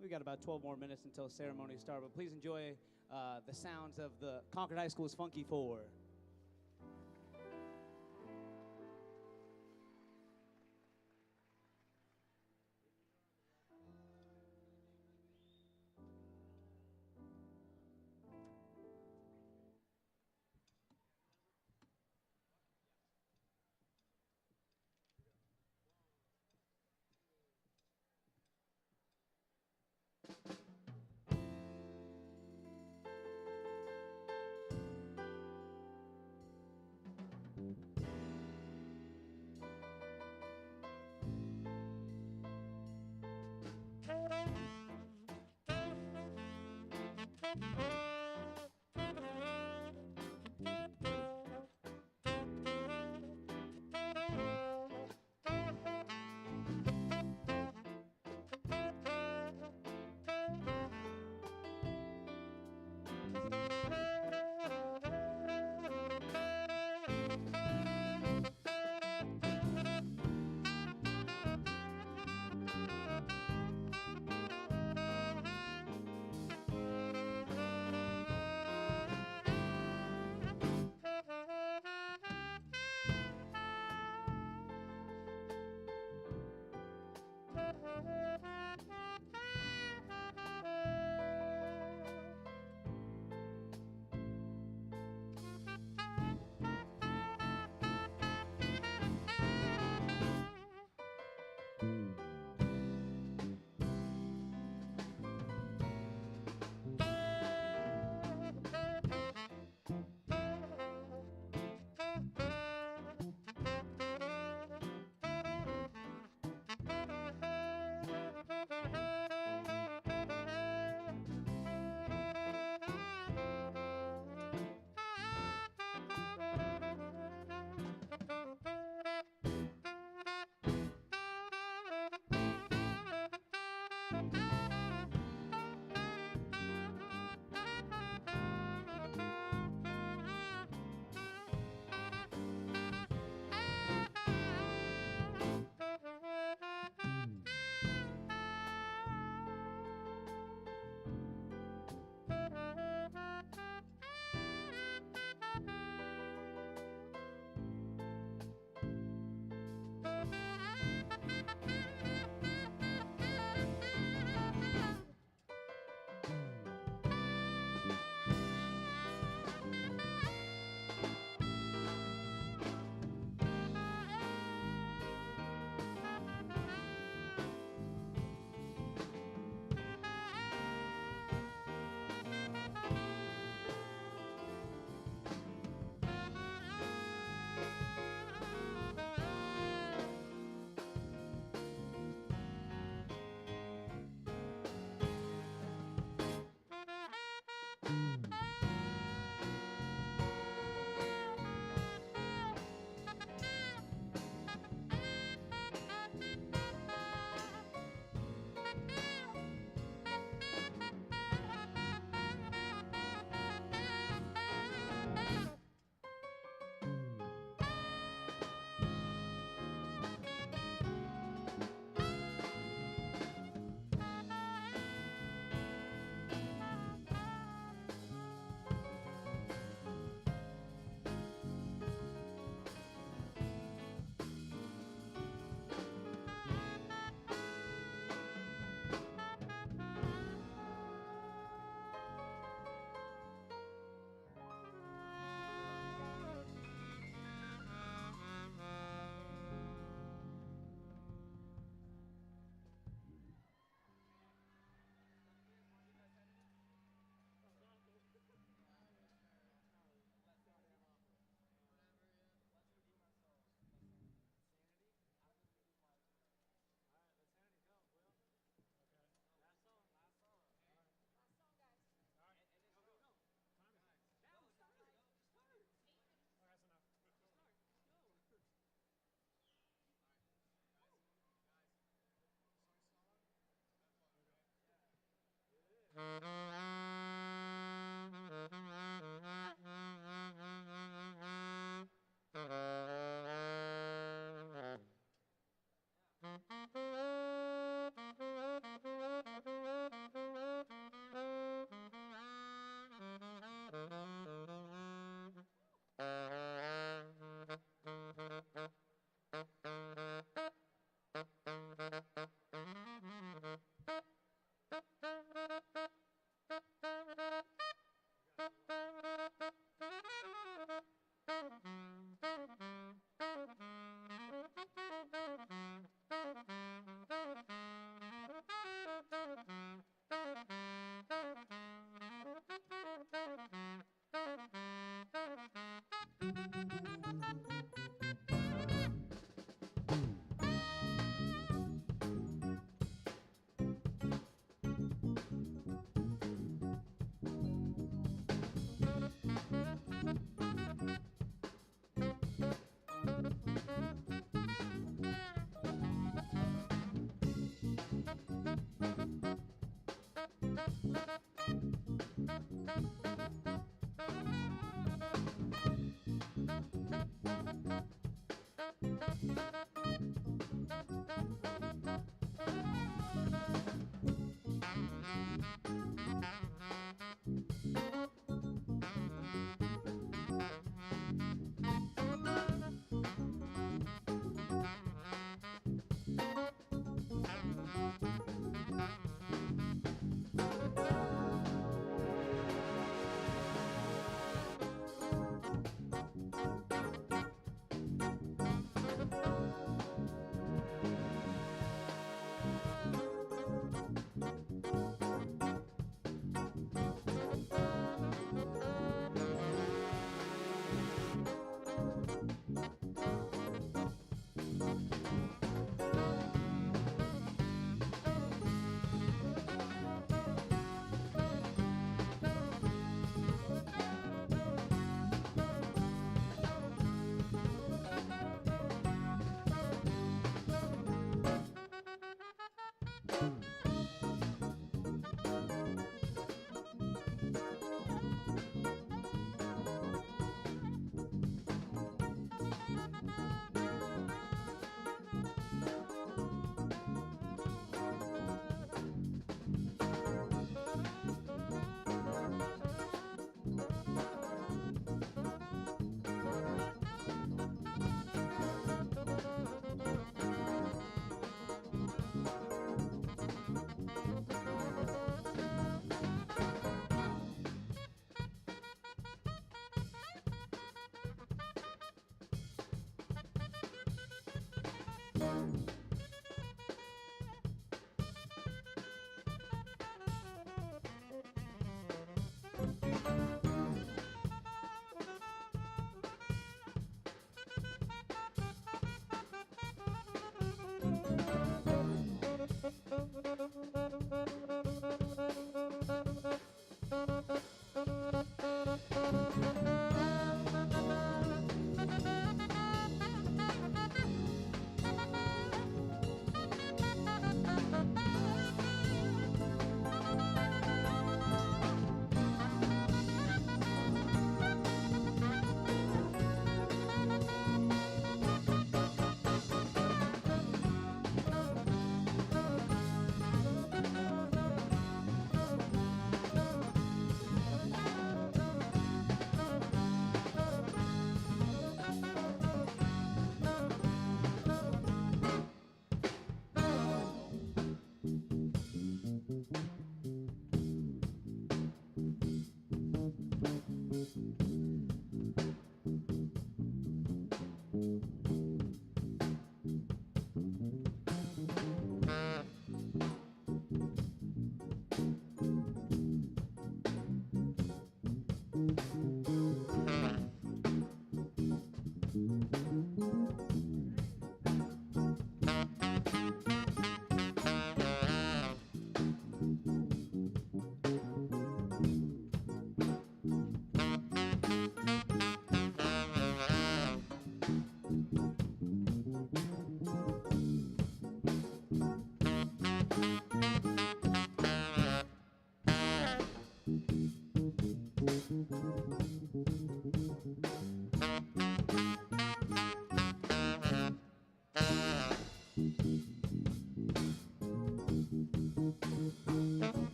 We've got about 12 more minutes until ceremony starts, but please enjoy the sounds of the Concord High School's Funky Four.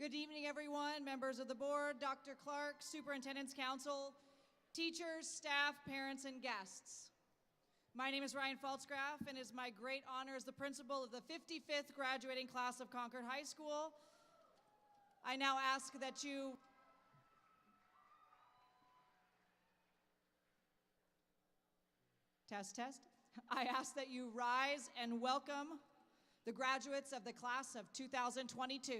Good evening, everyone, members of the board, Dr. Clark, Superintendent's Council, teachers, staff, parents, and guests. My name is Ryan Faltzgraf, and it is my great honor as the principal of the 55th graduating class of Concord High School. I now ask that you test. I ask that you rise and welcome the graduates of the class of 2022.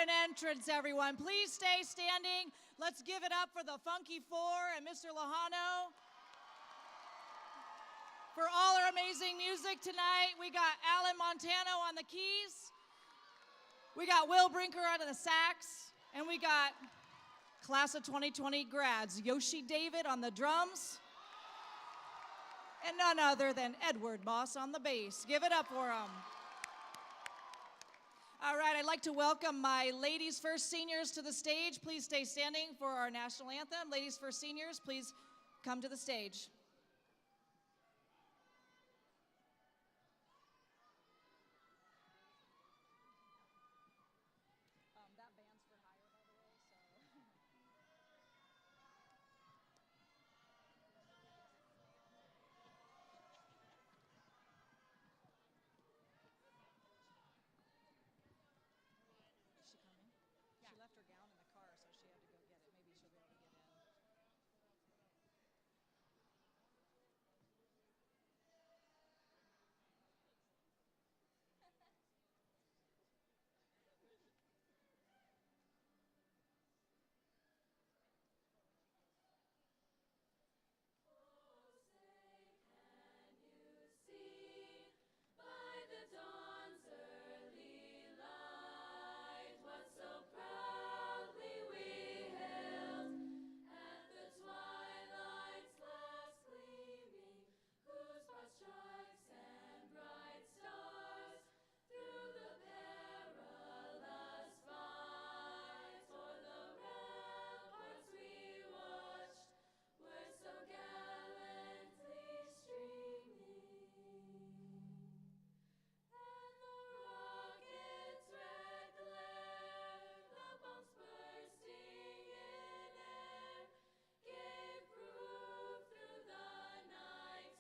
an entrance, everyone. Please stay standing. Let's give it up for the Funky Four and Mr. Lojano for all our amazing music tonight. We got Alan Montano on the keys. We got Will Brinker on the sax. And we got class of 2020 grads, Yoshi David on the drums. And none other than Edward Moss on the bass. Give it up for him. All right, I'd like to welcome my Ladies First seniors to the stage. Please stay standing for our national anthem. Ladies First seniors, please come to the stage. That band's for hire, by the way, so. Is she coming? Yeah. She left her gown in the car, so she had to go get it. Maybe she'll be able to get in. By the dawn's early light, what so proudly we hailed, at the twilight's last gleaming, whose broad stripes and bright stars through the perilous fight o'er the ramparts we watched, were so gallantly streaming. And the rocket's red glare, the bombs bursting in air, gave proof through the night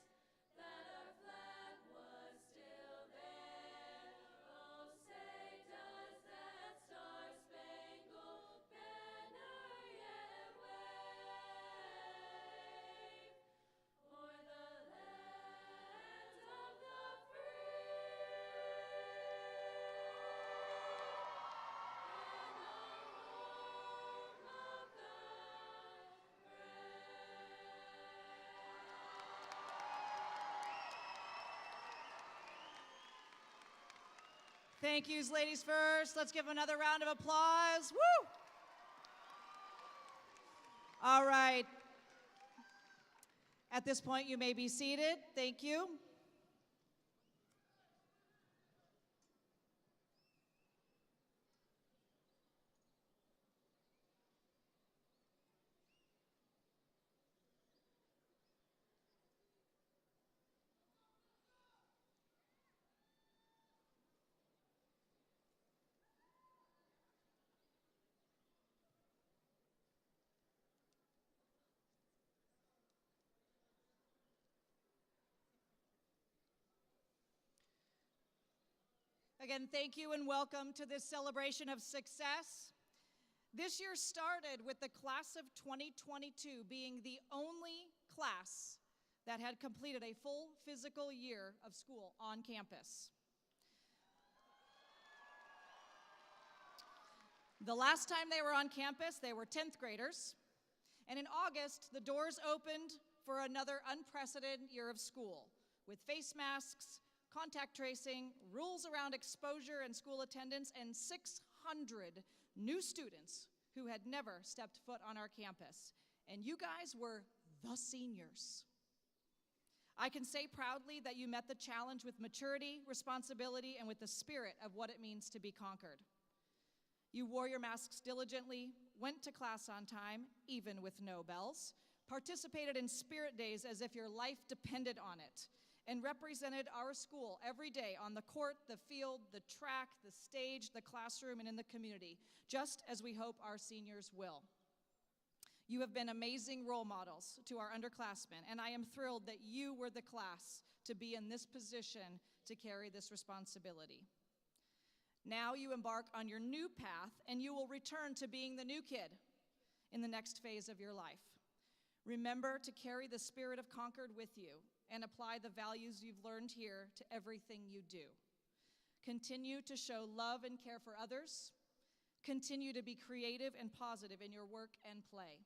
that our flag was still there. Oh, say does that star-spangled banner yet wave o'er the land of the free and the home of the brave. Thank you, Ladies First. Let's give another round of applause. Woo! All right. At this point, you may be seated. Thank you. Again, thank you and welcome to this celebration of success. This year started with the class of 2022 being the only class that had completed a full physical year of school on campus. The last time they were on campus, they were 10th graders. And in August, the doors opened for another unprecedented year of school with face masks, contact tracing, rules around exposure and school attendance, and 600 new students who had never stepped foot on our campus. And you guys were the seniors. I can say proudly that you met the challenge with maturity, responsibility, and with the spirit of what it means to be Concord. You wore your masks diligently, went to class on time, even with no bells, participated in spirit days as if your life depended on it, and represented our school every day on the court, the field, the track, the stage, the classroom, and in the community, just as we hope our seniors will. You have been amazing role models to our underclassmen, and I am thrilled that you were the class to be in this position to carry this responsibility. Now you embark on your new path, and you will return to being the new kid in the next phase of your life. Remember to carry the spirit of Concord with you and apply the values you've learned here to everything you do. Continue to show love and care for others, Continue to be creative and positive in your work and play.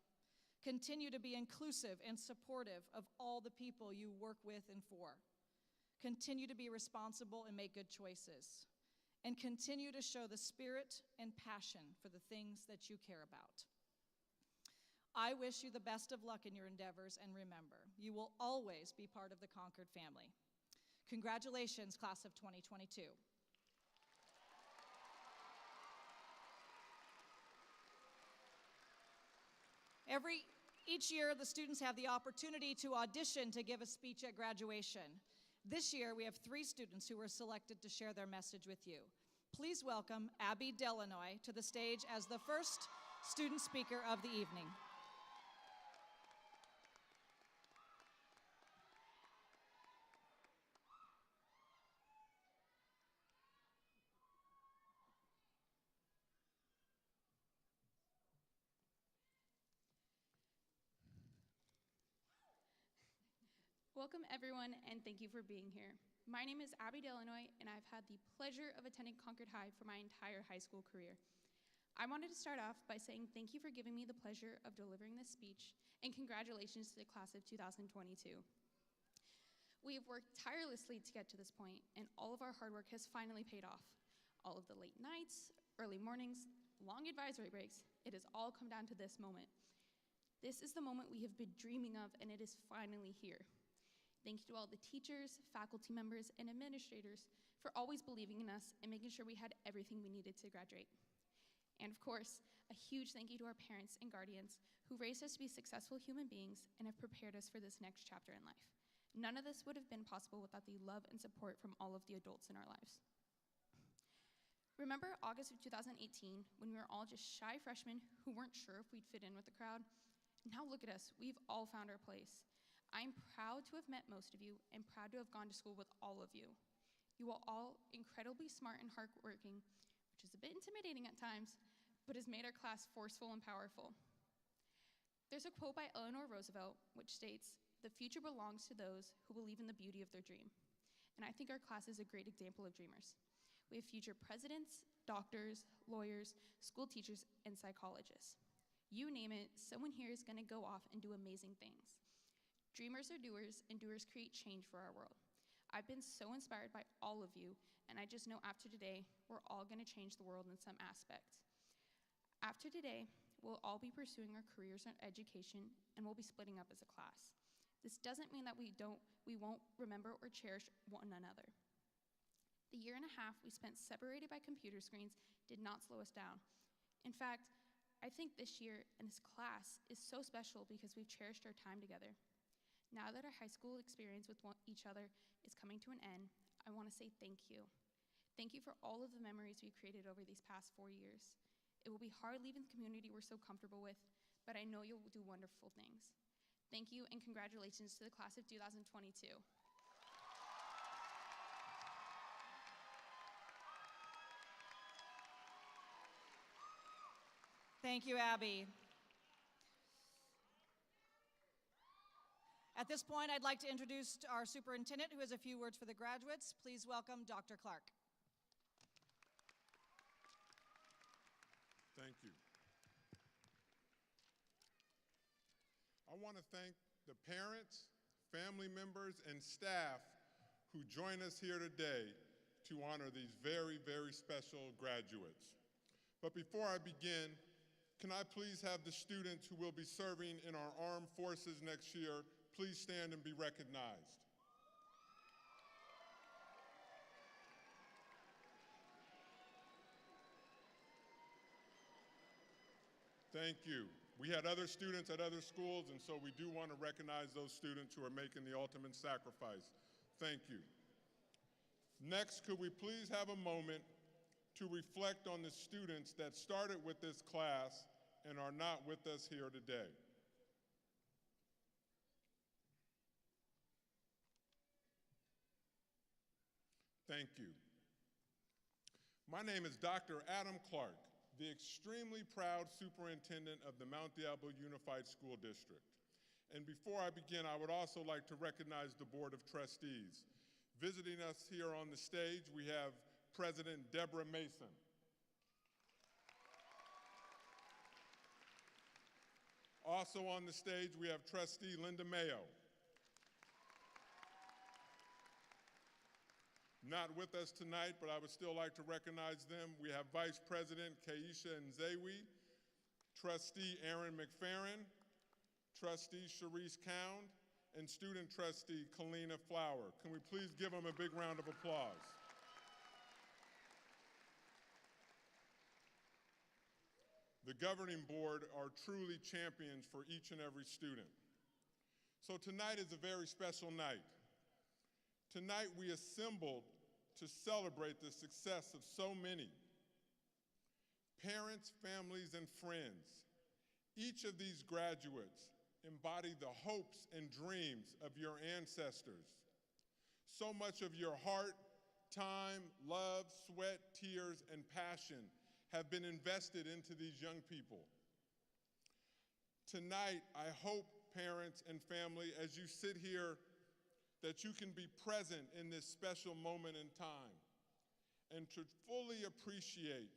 Continue to be inclusive and supportive of all the people you work with and for. Continue to be responsible and make good choices. And continue to show the spirit and passion for the things that you care about. I wish you the best of luck in your endeavors, and remember, you will always be part of the Concord family. Congratulations, class of 2022. Each year, the students have the opportunity to audition to give a speech at graduation. This year, we have 3 students who were selected to share their message with you. Please welcome Abby Delanoy to the stage as the first student speaker of the evening. Welcome everyone, and thank you for being here. My name is Abby Delanoy, and I've had the pleasure of attending Concord High for my entire high school career. I wanted to start off by saying thank you for giving me the pleasure of delivering this speech, and congratulations to the class of 2022. We have worked tirelessly to get to this point, and all of our hard work has finally paid off. All of the late nights, early mornings, long advisory breaks, it has all come down to this moment. This is the moment we have been dreaming of, and it is finally here. Thank you to all the teachers, faculty members, and administrators for always believing in us and making sure we had everything we needed to graduate. And of course, a huge thank you to our parents and guardians who raised us to be successful human beings and have prepared us for this next chapter in life. None of this would have been possible without the love and support from all of the adults in our lives. Remember August of 2018 when we were all just shy freshmen who weren't sure if we'd fit in with the crowd? Now look at us, we've all found our place. I'm proud to have met most of you and proud to have gone to school with all of you. You are all incredibly smart and hardworking, which is a bit intimidating at times, but has made our class forceful and powerful. There's a quote by Eleanor Roosevelt which states, "The future belongs to those who believe in the beauty of their dream." And I think our class is a great example of dreamers. We have future presidents, doctors, lawyers, school teachers, and psychologists. You name it, someone here is gonna go off and do amazing things. Dreamers are doers, and doers create change for our world. I've been so inspired by all of you, and I just know after today, we're all gonna change the world in some aspect. After today, we'll all be pursuing our careers in education, and we'll be splitting up as a class. This doesn't mean that we won't remember or cherish one another. The year and a half we spent separated by computer screens did not slow us down. In fact, I think this year and this class is so special because we've cherished our time together. Now that our high school experience with each other is coming to an end, I want to say thank you. Thank you for all of the memories we've created over these past 4 years. It will be hard leaving the community we're so comfortable with, but I know you'll do wonderful things. Thank you, and congratulations to the class of 2022. Thank you, Abby. At this point, I'd like to introduce our superintendent, who has a few words for the graduates. Please welcome Dr. Clark. Thank you. I want to thank the parents, family members, and staff who join us here today to honor these very, very special graduates. But before I begin, can I please have the students who will be serving in our armed forces next year please stand and be recognized. Thank you. We had other students at other schools, and so we do want to recognize those students who are making the ultimate sacrifice. Thank you. Next, could we please have a moment to reflect on the students that started with this class and are not with us here today? Thank you. My name is Dr. Adam Clark, the extremely proud superintendent of the Mount Diablo Unified School District. And before I begin, I would also like to recognize the Board of Trustees. Visiting us here on the stage, we have President Deborah Mason. Also on the stage, we have Trustee Linda Mayo. Not with us tonight, but I would still like to recognize them. We have Vice President Kaisha Nzewi, Trustee Aaron McFerrin, Trustee Sharice Cound, and Student Trustee Kalina Flower. Can we please give them a big round of applause? The governing board are truly champions for each and every student. So tonight is a very special night. Tonight we assembled to celebrate the success of so many. Parents, families, and friends, each of these graduates embody the hopes and dreams of your ancestors. So much of your heart, time, love, sweat, tears, and passion have been invested into these young people. Tonight, I hope, parents and family, as you sit here, that you can be present in this special moment in time and to fully appreciate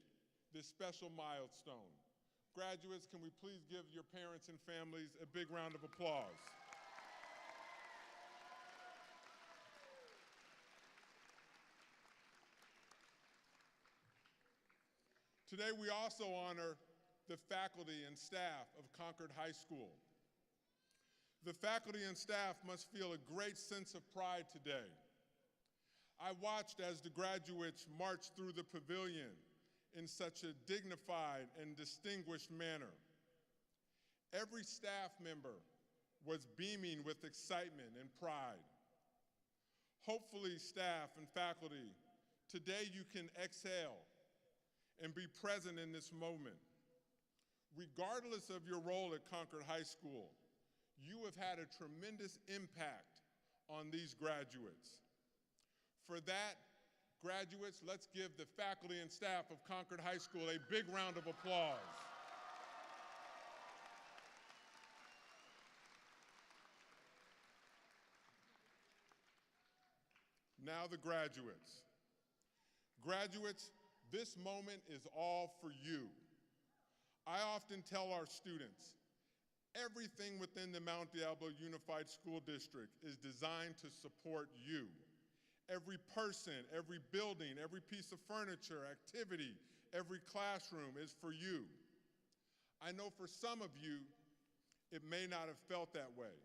this special milestone. Graduates, can we please give your parents and families a big round of applause? Today, we also honor the faculty and staff of Concord High School. The faculty and staff must feel a great sense of pride today. I watched as the graduates marched through the pavilion in such a dignified and distinguished manner. Every staff member was beaming with excitement and pride. Hopefully, staff and faculty, today you can exhale and be present in this moment. Regardless of your role at Concord High School, you have had a tremendous impact on these graduates. For that, graduates, let's give the faculty and staff of Concord High School a big round of applause. Now the graduates. Graduates, this moment is all for you. I often tell our students, everything within the Mount Diablo Unified School District is designed to support you. Every person, every building, every piece of furniture, activity, every classroom is for you. I know for some of you, it may not have felt that way,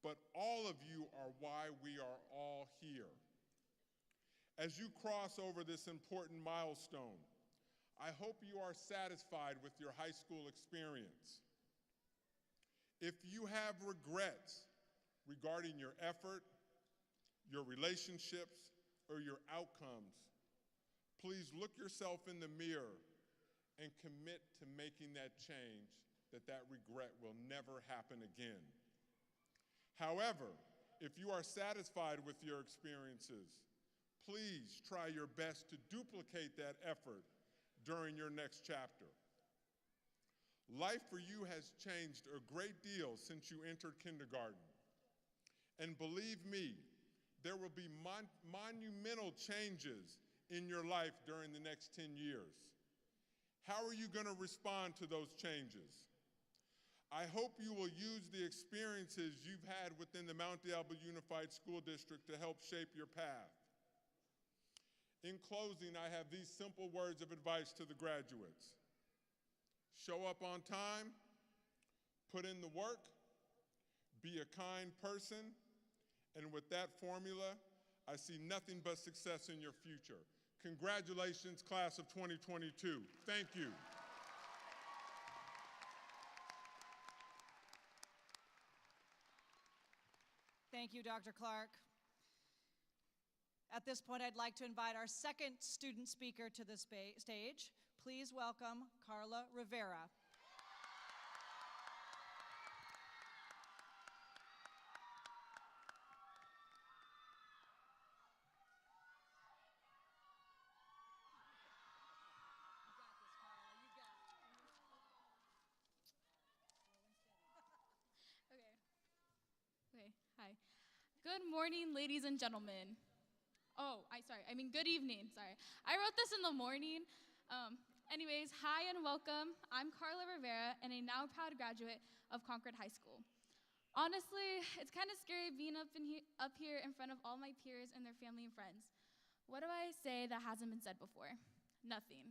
but all of you are why we are all here. As you cross over this important milestone, I hope you are satisfied with your high school experience. If you have regrets regarding your effort, your relationships, or your outcomes, please look yourself in the mirror and commit to making that change, that regret will never happen again. However, if you are satisfied with your experiences, please try your best to duplicate that effort during your next chapter. Life for you has changed a great deal since you entered kindergarten. And believe me, there will be monumental changes in your life during the next 10 years. How are you going to respond to those changes? I hope you will use the experiences you've had within the Mount Diablo Unified School District to help shape your path. In closing, I have these simple words of advice to the graduates. Show up on time, put in the work, be a kind person, and with that formula, I see nothing but success in your future. Congratulations, class of 2022. Thank you. Thank you, Dr. Clark. At this point, I'd like to invite our second student speaker to the stage. Please welcome Carla Rivera. Okay, hi. Good morning, ladies and gentlemen. Good evening, sorry. I wrote this in the morning. Anyways, hi and welcome. I'm Carla Rivera and a now proud graduate of Concord High School. Honestly, it's kind of scary being up here in front of all my peers and their family and friends. What do I say that hasn't been said before? Nothing.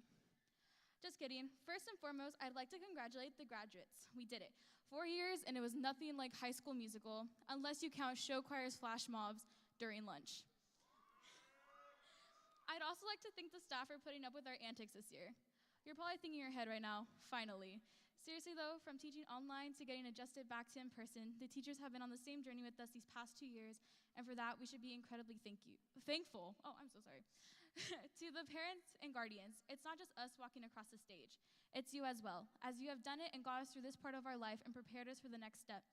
Just kidding. First and foremost, I'd like to congratulate the graduates. We did it. 4 years, and it was nothing like High School Musical, unless you count show choirs flash mobs during lunch. I'd also like to thank the staff for putting up with our antics this year. You're probably thinking in your head right now, finally. Seriously though, from teaching online to getting adjusted back to in person, the teachers have been on the same journey with us these past 2 years, and for that, we should be incredibly thankful. Oh, I'm so sorry. To the parents and guardians, it's not just us walking across the stage. It's you as well, as you have done it and got us through this part of our life and prepared us for the next step.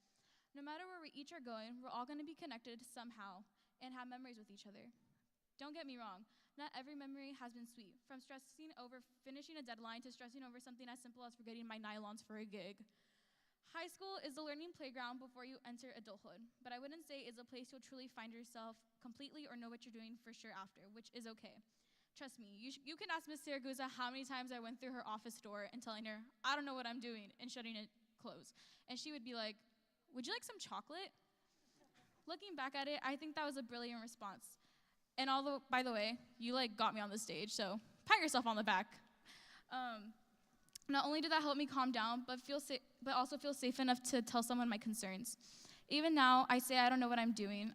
No matter where we each are going, we're all going to be connected somehow and have memories with each other. Don't get me wrong, not every memory has been sweet, from stressing over finishing a deadline to stressing over something as simple as forgetting my nylons for a gig. High school is the learning playground before you enter adulthood, but I wouldn't say it's a place you'll truly find yourself completely or know what you're doing for sure after, which is okay. Trust me, you can ask Miss Saragusa how many times I went through her office door and telling her, I don't know what I'm doing, and shutting it closed. And she would be like, would you like some chocolate? Looking back at it, I think that was a brilliant response. And by the way, you got me on the stage, so pat yourself on the back. Not only did that help me calm down, but also feel safe enough to tell someone my concerns. Even now, I say I don't know what I'm doing,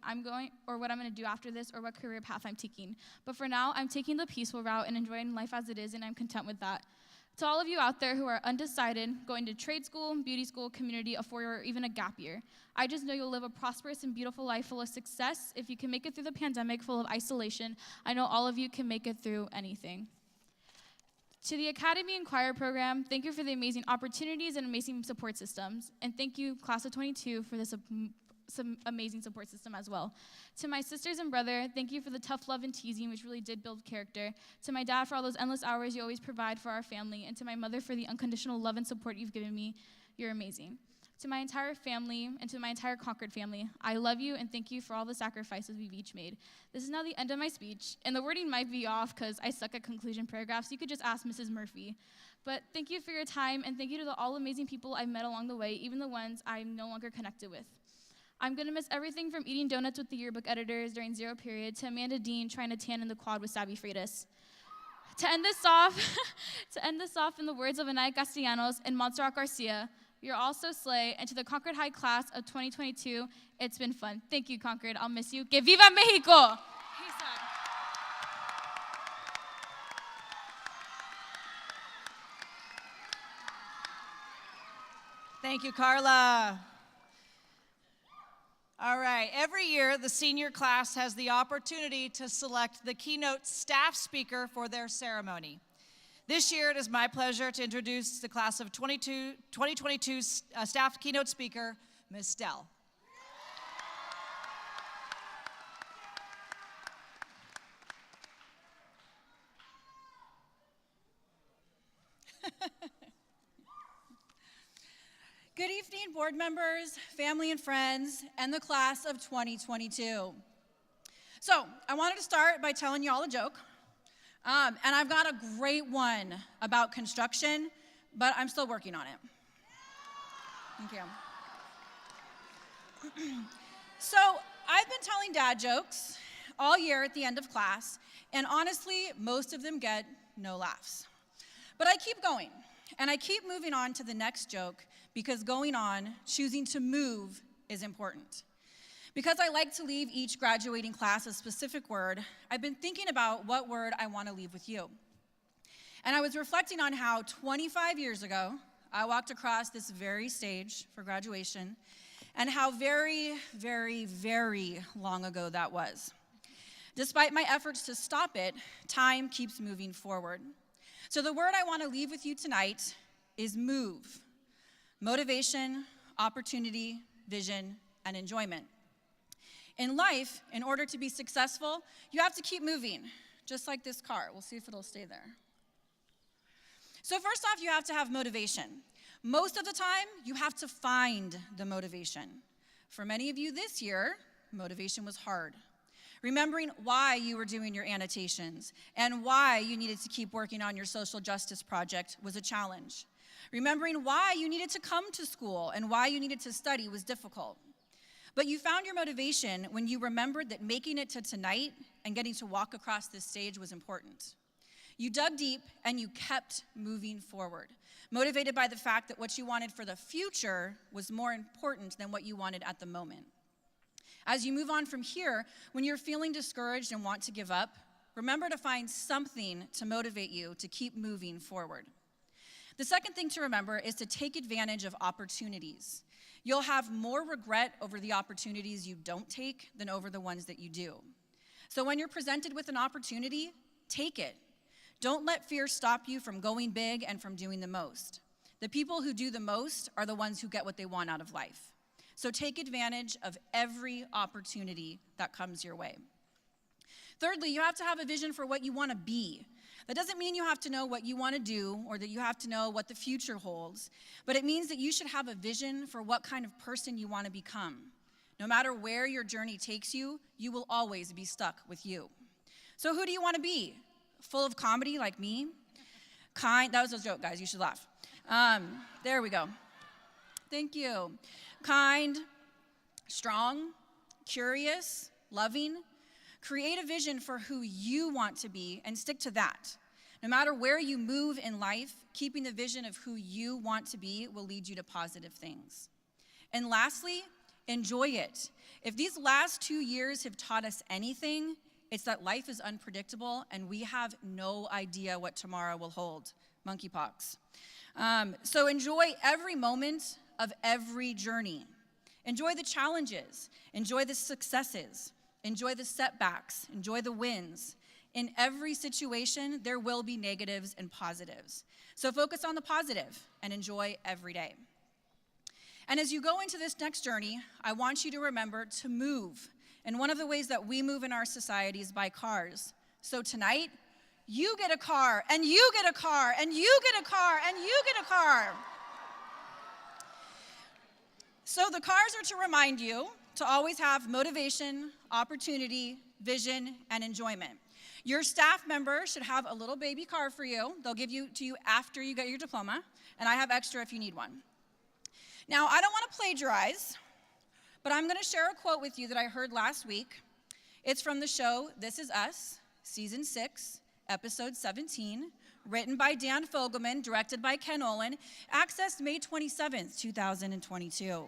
or what I'm going to do after this, or what career path I'm taking. But for now, I'm taking the peaceful route and enjoying life as it is, and I'm content with that. To all of you out there who are undecided, going to trade school, beauty school, community, a 4-year, or even a gap year, I just know you'll live a prosperous and beautiful life full of success. If you can make it through the pandemic full of isolation, I know all of you can make it through anything. To the Academy and Choir program, thank you for the amazing opportunities and amazing support systems. And thank you, Class of 22, for this some amazing support system as well. To my sisters and brother, thank you for the tough love and teasing, which really did build character. To my dad for all those endless hours you always provide for our family. And to my mother for the unconditional love and support you've given me. You're amazing. To my entire family and to my entire Concord family, I love you and thank you for all the sacrifices we've each made. This is now the end of my speech, and the wording might be off because I suck at conclusion paragraphs. You could just ask Mrs. Murphy. But thank you for your time, and thank you to the all amazing people I've met along the way, even the ones I'm no longer connected with. I'm going to miss everything from eating donuts with the yearbook editors during zero period to Amanda Dean trying to tan in the quad with Sabby Freitas. To end this off in the words of Anaya Castellanos and Montserrat Garcia, you're all so slay, and to the Concord High class of 2022, it's been fun. Thank you, Concord. I'll miss you. Que viva Mexico! Thank you, Carla. All right, every year, the senior class has the opportunity to select the keynote staff speaker for their ceremony. This year, it is my pleasure to introduce the class of 2022 staff keynote speaker, Ms. Dell. Good evening, board members, family and friends, and the class of 2022. So, I wanted to start by telling you all a joke. And I've got a great one about construction, but I'm still working on it. Thank you. So I've been telling dad jokes all year at the end of class, and honestly, most of them get no laughs. But I keep going, and I keep moving on to the next joke because going on, choosing to move is important. Because I like to leave each graduating class a specific word, I've been thinking about what word I want to leave with you. And I was reflecting on how 25 years ago, I walked across this very stage for graduation, and how very, very, very long ago that was. Despite my efforts to stop it, time keeps moving forward. So the word I want to leave with you tonight is move. Motivation, opportunity, vision, and enjoyment. In life, in order to be successful, you have to keep moving, just like this car. We'll see if it'll stay there. So first off, you have to have motivation. Most of the time, you have to find the motivation. For many of you this year, motivation was hard. Remembering why you were doing your annotations and why you needed to keep working on your social justice project was a challenge. Remembering why you needed to come to school and why you needed to study was difficult. But you found your motivation when you remembered that making it to tonight and getting to walk across this stage was important. You dug deep and you kept moving forward, motivated by the fact that what you wanted for the future was more important than what you wanted at the moment. As you move on from here, when you're feeling discouraged and want to give up, remember to find something to motivate you to keep moving forward. The second thing to remember is to take advantage of opportunities. You'll have more regret over the opportunities you don't take than over the ones that you do. So when you're presented with an opportunity, take it. Don't let fear stop you from going big and from doing the most. The people who do the most are the ones who get what they want out of life. So take advantage of every opportunity that comes your way. Thirdly, you have to have a vision for what you want to be. That doesn't mean you have to know what you want to do or that you have to know what the future holds, but it means that you should have a vision for what kind of person you want to become. No matter where your journey takes you, you will always be stuck with you. So who do you want to be? Full of comedy like me? Kind, that was a joke, guys, you should laugh. There we go. Thank you. Kind, strong, curious, loving. Create a vision for who you want to be and stick to that. No matter where you move in life, keeping the vision of who you want to be will lead you to positive things. And lastly, enjoy it. If these last 2 years have taught us anything, it's that life is unpredictable and we have no idea what tomorrow will hold. Monkeypox. So enjoy every moment of every journey. Enjoy the challenges. Enjoy the successes. Enjoy the setbacks. Enjoy the wins. In every situation, there will be negatives and positives. So focus on the positive and enjoy every day. And as you go into this next journey, I want you to remember to move. And one of the ways that we move in our society is by cars. So tonight, you get a car, and you get a car, and you get a car, and you get a car. So the cars are to remind you to always have motivation, opportunity, vision, and enjoyment. Your staff member should have a little baby car for you. They'll give you to you after you get your diploma, and I have extra if you need one. Now, I don't want to plagiarize, but I'm going to share a quote with you that I heard last week. It's from the show This Is Us, Season 6, Episode 17, written by Dan Fogelman, directed by Ken Olin, accessed May 27th, 2022.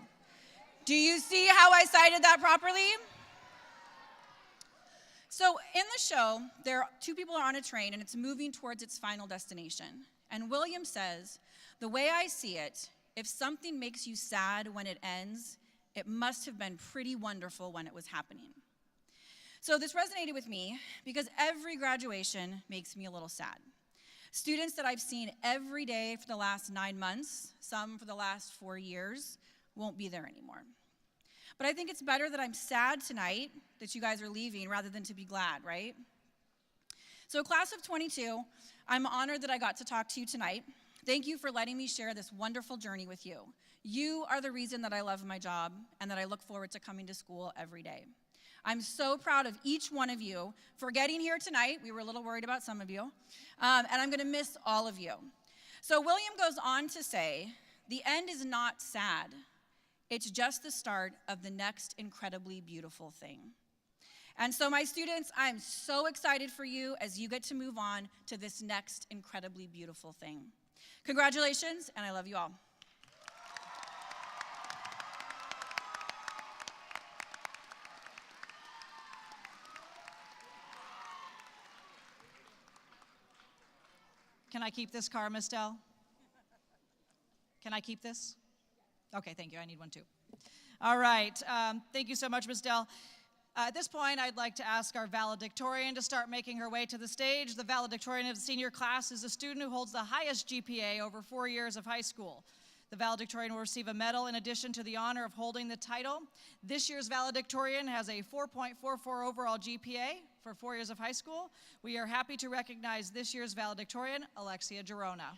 Do you see how I cited that properly? So in the show, two people are on a train, and it's moving towards its final destination. And William says, "The way I see it, if something makes you sad when it ends, it must have been pretty wonderful when it was happening." So this resonated with me because every graduation makes me a little sad. Students that I've seen every day for the last 9 months, some for the last 4 years, won't be there anymore. But I think it's better that I'm sad tonight that you guys are leaving rather than to be glad, right? So class of 22, I'm honored that I got to talk to you tonight. Thank you for letting me share this wonderful journey with you. You are the reason that I love my job and that I look forward to coming to school every day. I'm so proud of each one of you for getting here tonight. We were a little worried about some of you. And I'm going to miss all of you. So William goes on to say, "The end is not sad. It's just the start of the next incredibly beautiful thing." And so my students, I'm so excited for you as you get to move on to this next incredibly beautiful thing. Congratulations, and I love you all. Can I keep this car, Miss Dell? Can I keep this? Okay, thank you. I need one too. All right. Thank you so much, Ms. Dell. At this point, I'd like to ask our valedictorian to start making her way to the stage. The valedictorian of the senior class is a student who holds the highest GPA over 4 years of high school. The valedictorian will receive a medal in addition to the honor of holding the title. This year's valedictorian has a 4.44 overall GPA for 4 years of high school. We are happy to recognize this year's valedictorian, Alexia Girona.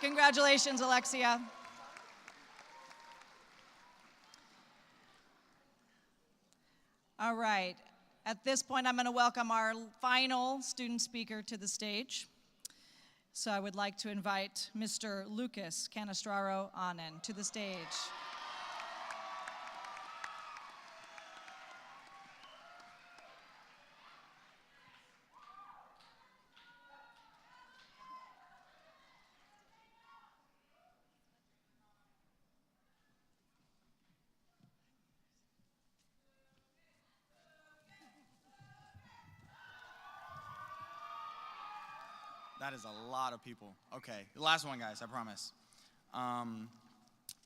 Congratulations, Alexia. All right. At this point, I'm going to welcome our final student speaker to the stage. So I would like to invite Mr. Lucas Canastraro Anen to the stage. That is a lot of people. Okay, the last one, guys, I promise.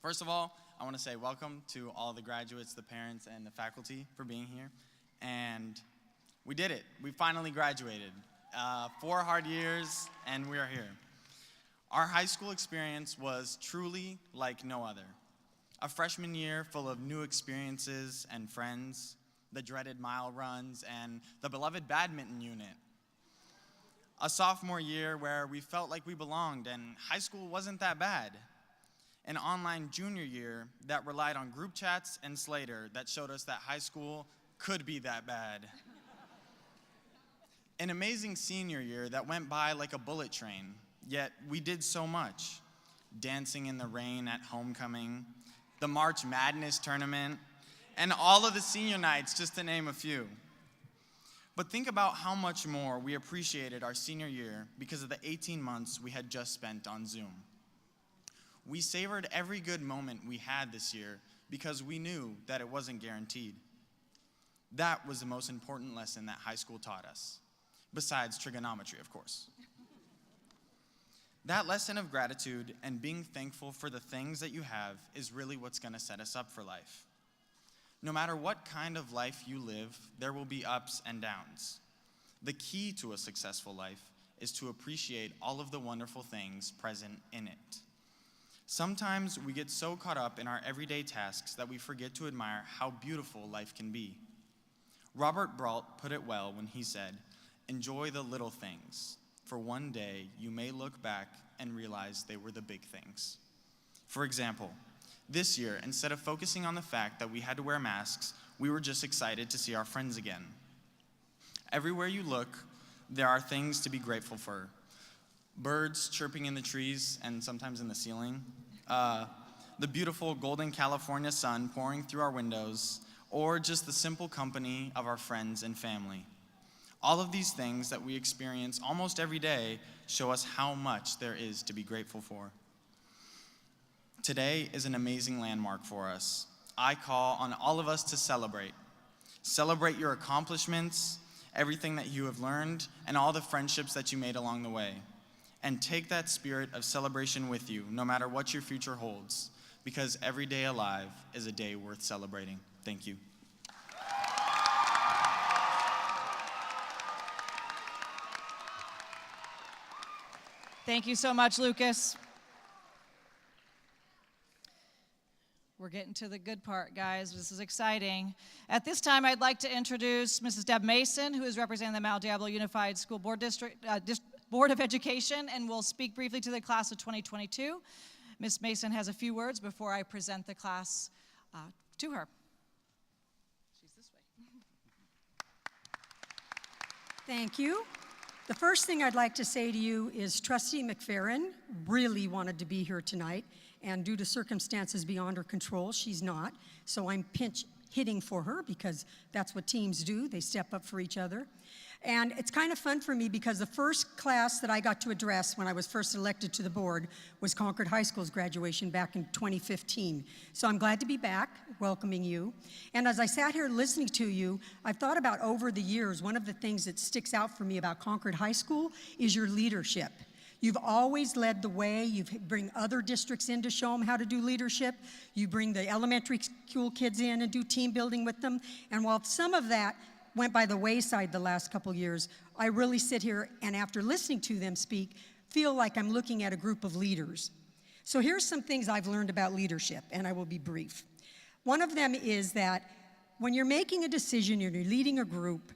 First of all, I want to say welcome to all the graduates, the parents, and the faculty for being here. And we did it. We finally graduated. 4 hard years, and we are here. Our high school experience was truly like no other. A freshman year full of new experiences and friends, the dreaded mile runs, and the beloved badminton unit. A sophomore year where we felt like we belonged and high school wasn't that bad. An online junior year that relied on group chats and Slater that showed us that high school could be that bad. An amazing senior year that went by like a bullet train, yet we did so much. Dancing in the rain at homecoming, the March Madness tournament, and all of the senior nights, just to name a few. But think about how much more we appreciated our senior year because of the 18 months we had just spent on Zoom. We savored every good moment we had this year because we knew that it wasn't guaranteed. That was the most important lesson that high school taught us, besides trigonometry, of course. That lesson of gratitude and being thankful for the things that you have is really what's going to set us up for life. No matter what kind of life you live, there will be ups and downs. The key to a successful life is to appreciate all of the wonderful things present in it. Sometimes we get so caught up in our everyday tasks that we forget to admire how beautiful life can be. Robert Brault put it well when he said, "Enjoy the little things, for one day you may look back and realize they were the big things." For example, this year, instead of focusing on the fact that we had to wear masks, we were just excited to see our friends again. Everywhere you look, there are things to be grateful for. Birds chirping in the trees and sometimes in the ceiling, the beautiful golden California sun pouring through our windows, or just the simple company of our friends and family. All of these things that we experience almost every day show us how much there is to be grateful for. Today is an amazing landmark for us. I call on all of us to celebrate. Celebrate your accomplishments, everything that you have learned, and all the friendships that you made along the way. And take that spirit of celebration with you, no matter what your future holds, because every day alive is a day worth celebrating. Thank you. Thank you so much, Lucas. We're getting to the good part, guys. This is exciting. At this time, I'd like to introduce Mrs. Deb Mason, who is representing the Mount Diablo Unified School Board Board of Education, and will speak briefly to the class of 2022. Ms. Mason has a few words before I present the class to her. She's this way. Thank you. The first thing I'd like to say to you is Trustee McFerrin really wanted to be here tonight, and due to circumstances beyond her control, she's not. So I'm pinch hitting for her because that's what teams do. They step up for each other. And it's kind of fun for me because the first class that I got to address when I was first elected to the board was Concord High School's graduation back in 2015. So I'm glad to be back, welcoming you. And as I sat here listening to you, I've thought about over the years, one of the things that sticks out for me about Concord High School is your leadership. You've always led the way. You bring other districts in to show them how to do leadership. You bring the elementary school kids in and do team building with them. And while some of that went by the wayside the last couple years, I really sit here and after listening to them speak, feel like I'm looking at a group of leaders. So here's some things I've learned about leadership, and I will be brief. One of them is that when you're making a decision and you're leading a group,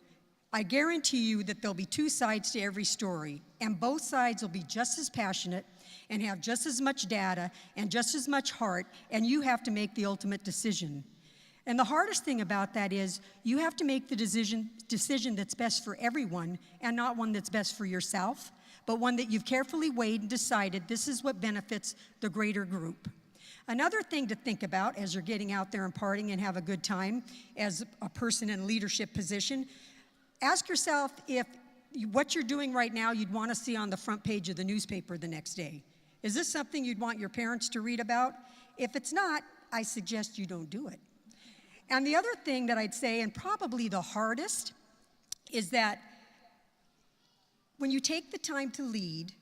I guarantee you that there'll be two sides to every story, and both sides will be just as passionate, and have just as much data and just as much heart, and you have to make the ultimate decision. And the hardest thing about that is you have to make the decision that's best for everyone, and not one that's best for yourself, but one that you've carefully weighed and decided this is what benefits the greater group. Another thing to think about as you're getting out there and partying and have a good time as a person in a leadership position, ask yourself if what you're doing right now you'd want to see on the front page of the newspaper the next day. Is this something you'd want your parents to read about? If it's not, I suggest you don't do it. And the other thing that I'd say, and probably the hardest, is that when you take the time to lead,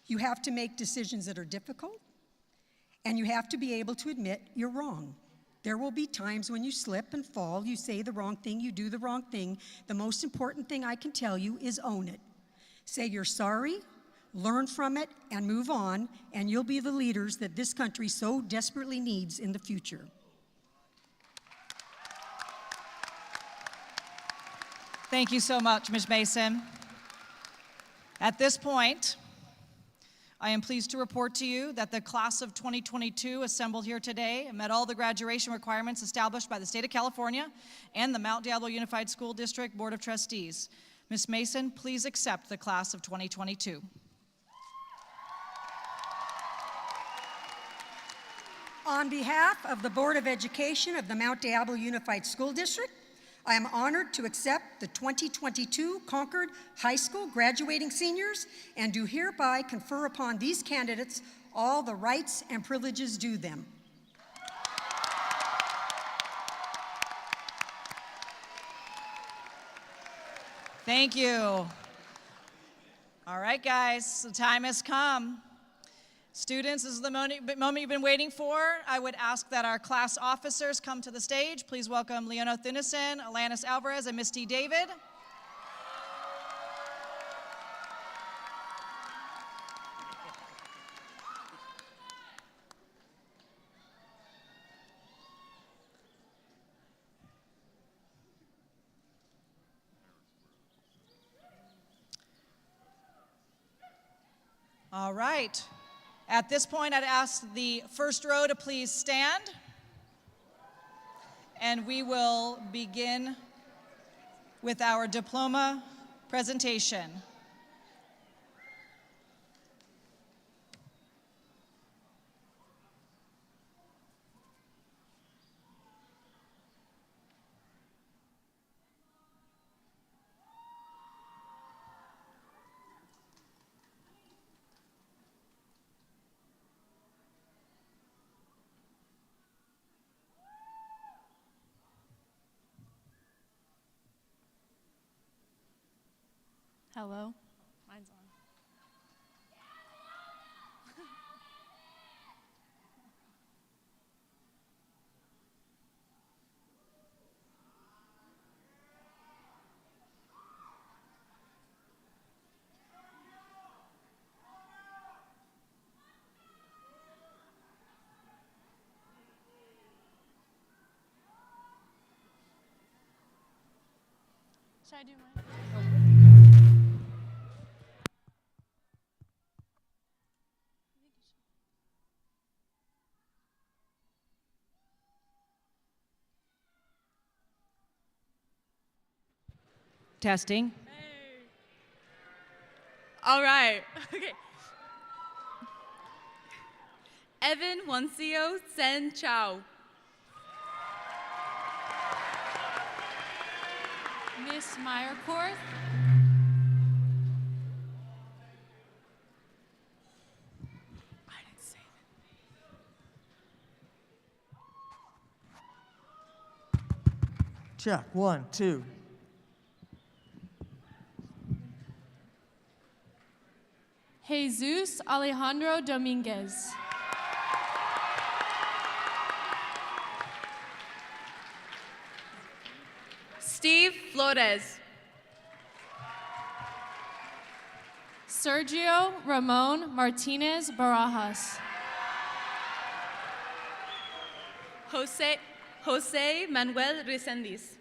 you have to make decisions that are difficult, and you have to be able to admit you're wrong. There will be times when you slip and fall, you say the wrong thing, you do the wrong thing. The most important thing I can tell you is own it. Say you're sorry, learn from it, and move on, and you'll be the leaders that this country so desperately needs in the future. Thank you so much, Ms. Mason. At this point, I am pleased to report to you that the class of 2022 assembled here today met all the graduation requirements established by the state of California and the Mount Diablo Unified School District Board of Trustees. Ms. Mason, please accept the class of 2022. On behalf of the Board of Education of the Mount Diablo Unified School District, I am honored to accept the 2022 Concord High School graduating seniors and do hereby confer upon these candidates all the rights and privileges due them. Thank you. All right, guys, the time has come. Students, this is the moment you've been waiting for. I would ask that our class officers come to the stage. Please welcome Leona Thinnison, Alanis Alvarez, and Misty David. All right. At this point, I'd ask the first row to please stand, and we will begin with our diploma presentation. Hello? Mine's on. Should I do mine? Testing. Hey. All right. Okay. Evan Wancio Sen Chow. Miss Meyerkorth. I didn't say that. Check, 1, 2. Jesus Alejandro Dominguez. Steve Flores. Sergio Ramon Martinez Barajas. Jose Manuel Resendiz.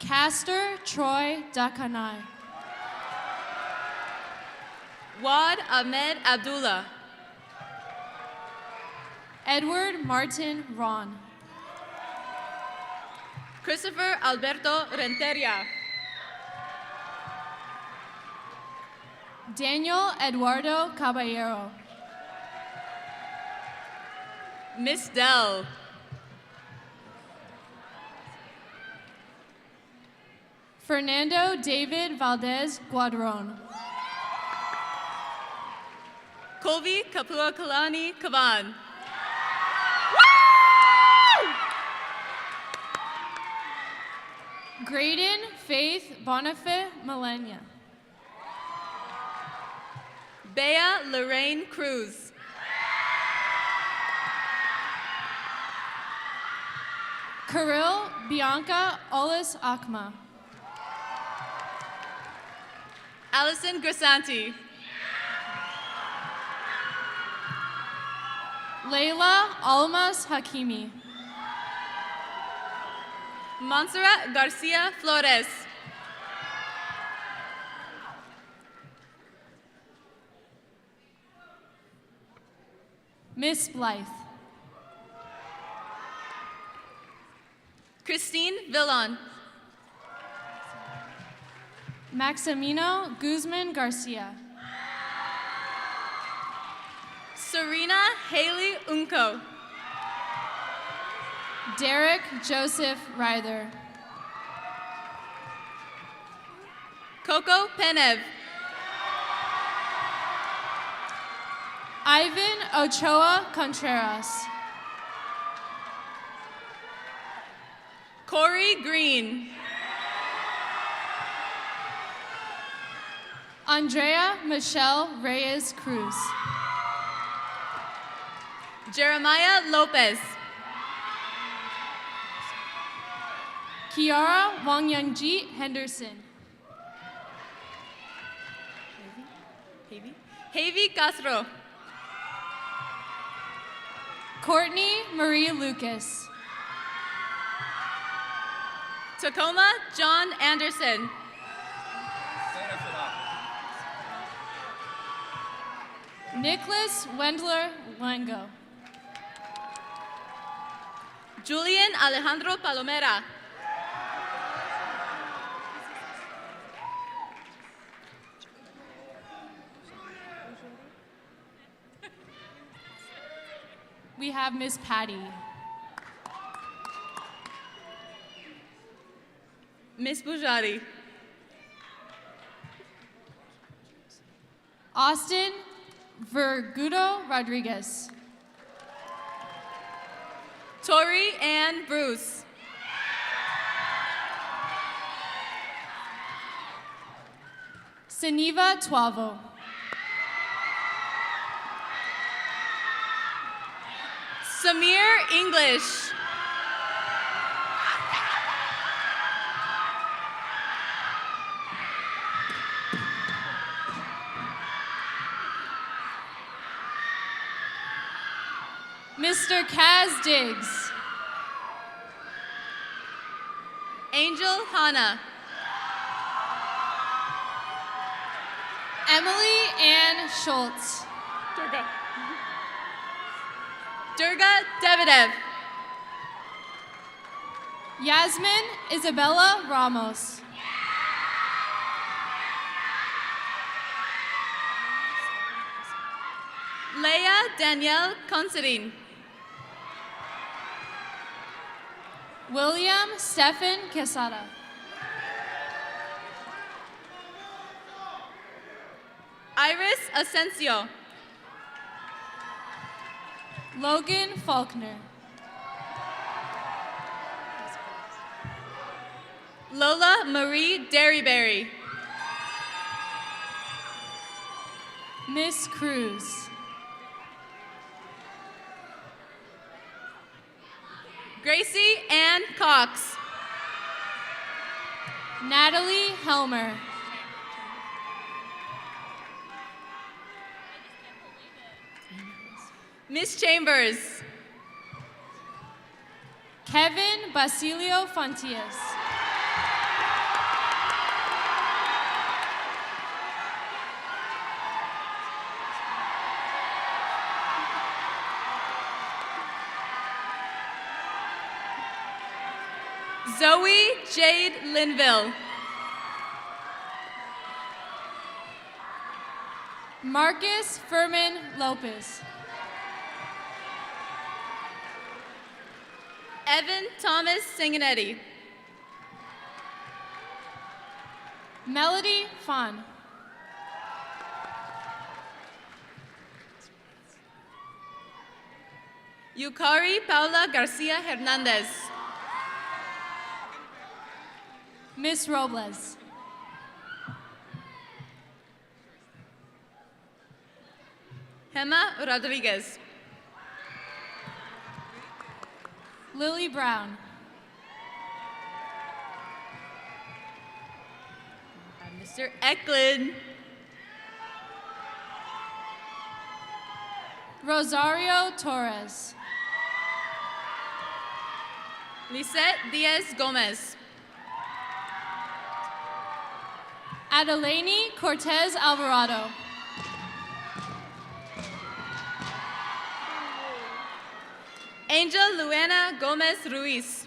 Castor Troy Dakanai. Wad Ahmed Abdullah. Edward Martin Ron. Christopher Alberto Renteria. Daniel Eduardo Caballero. Miss Dell. Fernando David Valdez Guadron. Colby Kapua Kalani Kavan. Graydon Faith Bonifay Melania. Bea Lorraine Cruz. Kirill Bianca Olis Akma. Allison Grisanti. Layla Almas Hakimi. Montserrat Garcia Flores. Miss Blythe. Christine Villon. Maximino Guzman Garcia. Serena Haley Unco. Derek Joseph Ryther. Coco Penev. Ivan Ochoa Contreras. Corey Green. Andrea Michelle Reyes Cruz. Jeremiah Lopez. Kiara Wangyangji Henderson. Javi Castro. Courtney Marie Lucas. Tacoma John Anderson. Nicholas Wendler Lango. Julian Alejandro Palomera. We have Miss Patty. Miss Bujari. Austin Vergudo Rodriguez. Tori Ann Bruce. Siniva Tuavo. Samir English. Mr. Kaz Diggs. Angel Hanna. Emily Ann Schultz. Durga Davidev. Yasmin Isabella Ramos. Leia Danielle Considine. William Stephen Quesada. Iris Asensio. Logan Faulkner. Lola Marie Derryberry. Miss Cruz. Gracie Ann Cox. Natalie Helmer. Miss Chambers. Kevin Basilio Fontias. Zoe Jade Linville. Marcus Furman Lopez. Evan Thomas Sanguinetti. Melody Fawn. Yukari Paula Garcia Hernandez. Miss Robles. Gemma Rodriguez. Lily Brown. Mr. Eklund. Rosario Torres. Lisette Diaz Gomez. Adelani Cortez Alvarado. Angel Luana Gomez Ruiz.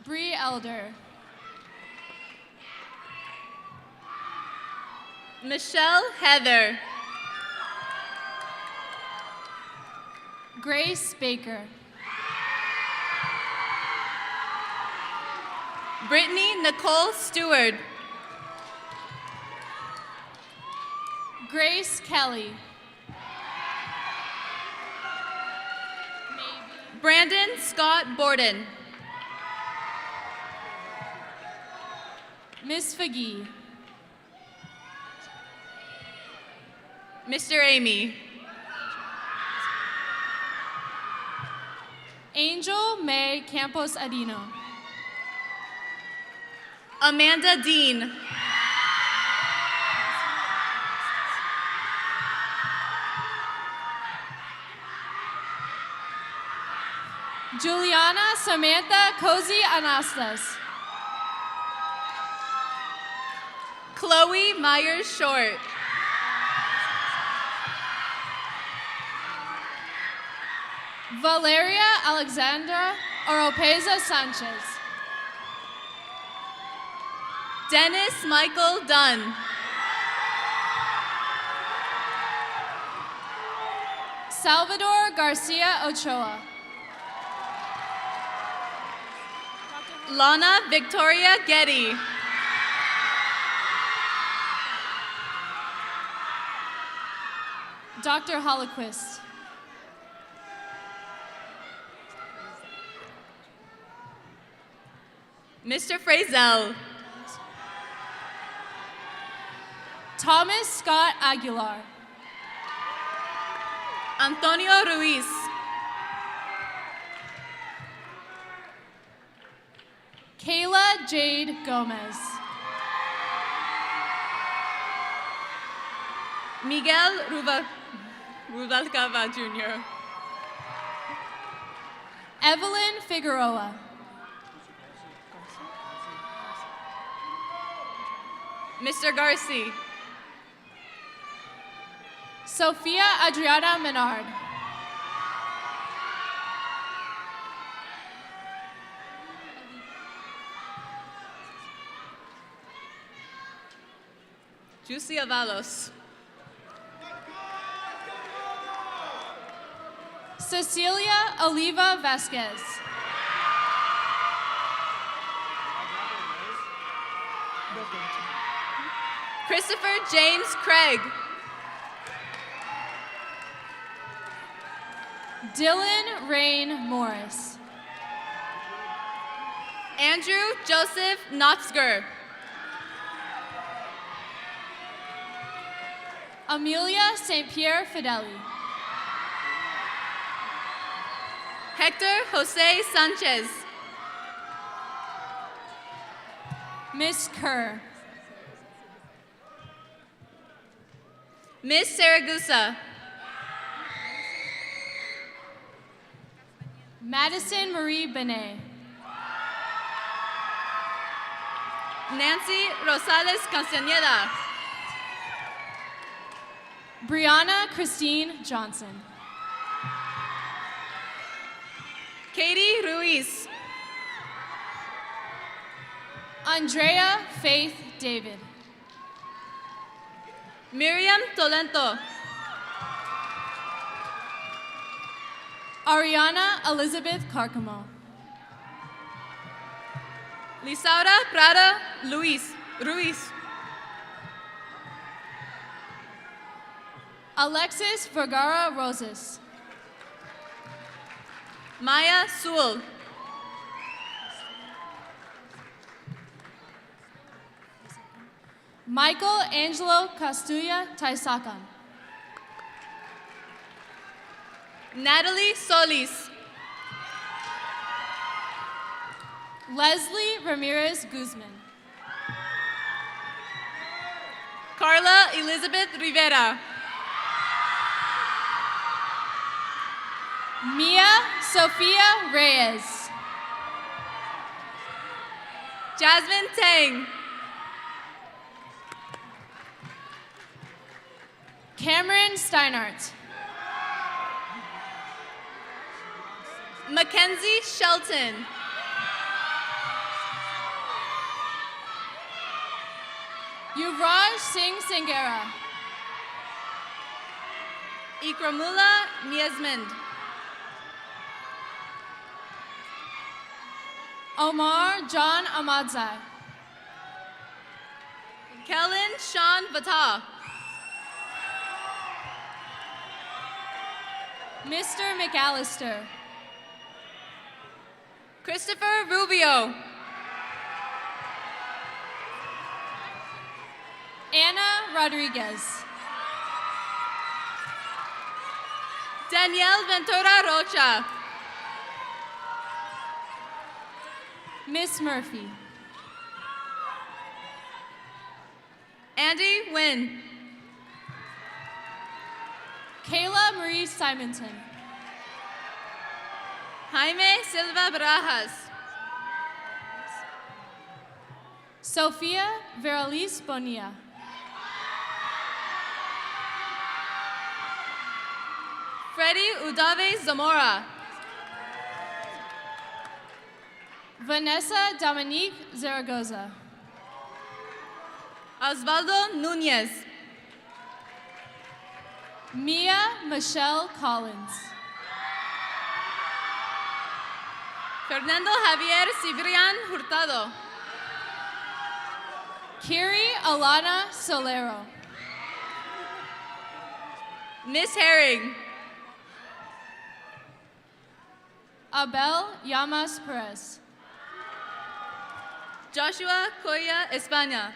Bree Elder. Michelle Heather. Grace Baker. Brittany Nicole Stewart. Grace Kelly. Brandon Scott Borden. Miss Fagee. Mr. Amy. Angel May Campos Adino. Amanda Dean. Juliana Samantha Cozy Anastas. Chloe Myers Short. Valeria Alexandra Oropeza Sanchez. Dennis Michael Dunn. Salvador Garcia Ochoa. Lana Victoria Getty. Dr. Holoquist. Mr. Frazell. Thomas Scott Aguilar. Antonio Ruiz. Kayla Jade Gomez. Miguel Rubalcaba Jr. Evelyn Figueroa. Mr. Garcia. Sophia Adriana Menard. Juicy Avalos. Cecilia Oliva Vasquez. Christopher James Craig. Dylan Rain Morris. Andrew Joseph Notzger. Amelia St. Pierre Fideli. Hector Jose Sanchez. Miss Kerr. Miss Saragusa. Madison Marie Benet. Nancy Rosales Castañeda. Brianna Christine Johnson. Katie Ruiz. Andrea Faith David. Miriam Tolento. Ariana Elizabeth Carcamo. Lisaura Prada Ruiz. Alexis Vergara Rosas. Maya Sewell. Michael Angelo Castulla Taisakan. Natalie Solis. Leslie Ramirez Guzman. Carla Elizabeth Rivera. Mia Sofia Reyes. Jasmine Tang. Cameron Steinart. Mackenzie Shelton. Yuvraj Singh Singera. Ikramula Niazmend. Omar John Amadzai. Kellen Sean Vata. Mr. McAllister. Christopher Rubio. Anna Rodriguez. Danielle Ventura Rocha. Miss Murphy. Andy Wynn. Kayla Marie Simonton. Jaime Silva Barajas. Sofia Veralice Bonilla. Freddie Udave Zamora. Vanessa Dominique Zaragoza. Osvaldo Nunez. Mia Michelle Collins. Fernando Javier Cibrian Hurtado. Kiri Alana Solero. Miss Herring. Abel Llamas Perez. Joshua Coya España.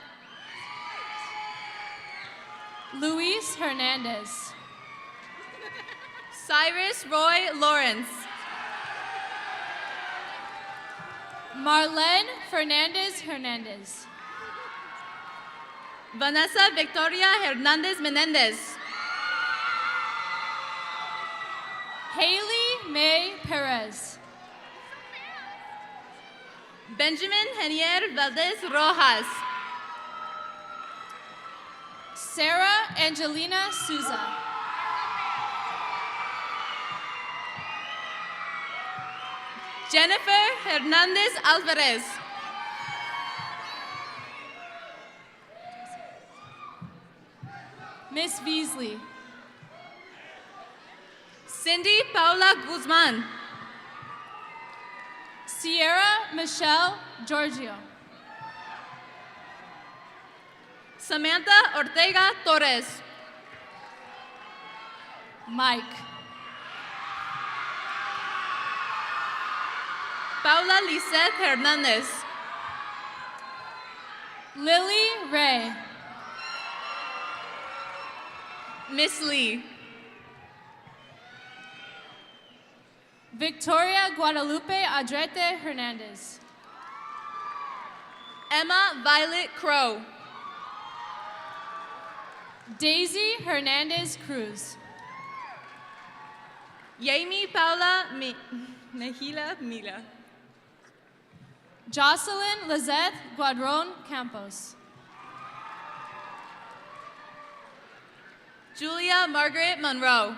Luis Hernandez. Cyrus Roy Lawrence. Marlene Fernandez Hernandez. Vanessa Victoria Hernandez Menendez. Haley May Perez. Benjamin Henier Valdez Rojas. Sarah Angelina Souza. Jennifer Hernandez Alvarez. Miss Beasley. Cindy Paula Guzman. Sierra Michelle Giorgio. Samantha Ortega Torres. Mike. Paula Lisette Hernandez. Lily Ray. Miss Lee. Victoria Guadalupe Adrete Hernandez. Emma Violet Crow. Daisy Hernandez Cruz. Yami Paula Mejila Mila. Jocelyn Lizette Guadron Campos. Julia Margaret Monroe.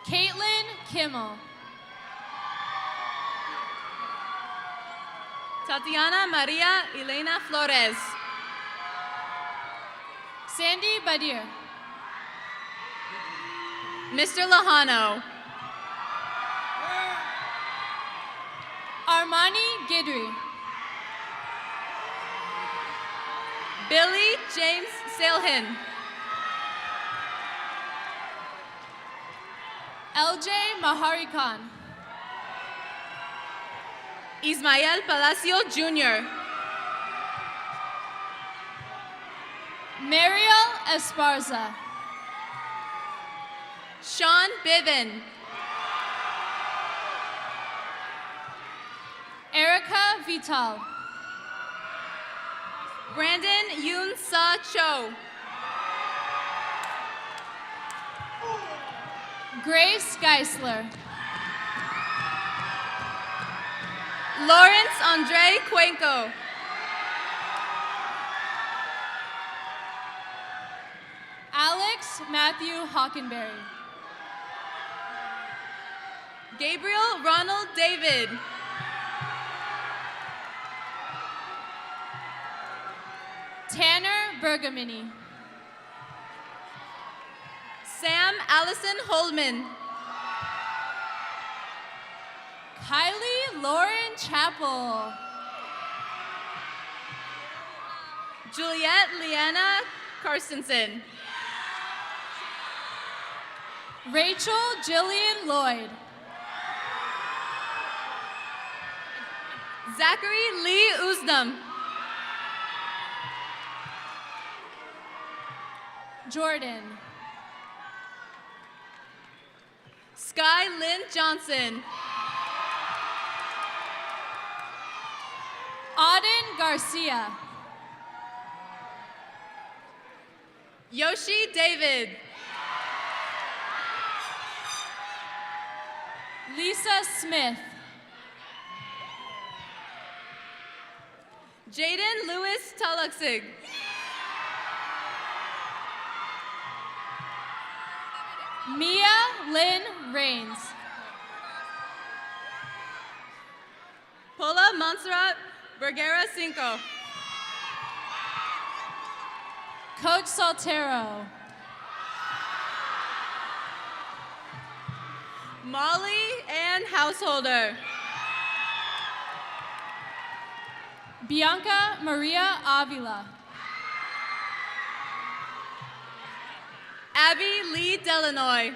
Caitlin Kimmel. Tatiana Maria Elena Flores. Sandy Badir. Mr. Lahano. Armani Gidri. Billy James Salhin. LJ Maharikan. Ismael Palacio Jr. Mariel Esparza. Sean Biven. Erica Vital. Brandon Yoon Sa Cho. Grace Geisler. Lawrence Andre Cuenco. Alex Matthew Hockenberry. Gabriel Ronald David. Tanner Bergamini. Sam Allison Holman. Kylie Lauren Chappell. Juliette Leanna Carstensen. Rachel Jillian Lloyd. Zachary Lee Uznam. Jordan. Sky Lynn Johnson. Auden Garcia. Yoshi David. Lisa Smith. Jaden Lewis Tuluxig. Mia Lynn Rains. Paula Montserrat Bergera Cinco. Coach Saltero. Molly Ann Householder. Bianca Maria Avila. Abby Lee Delanoy.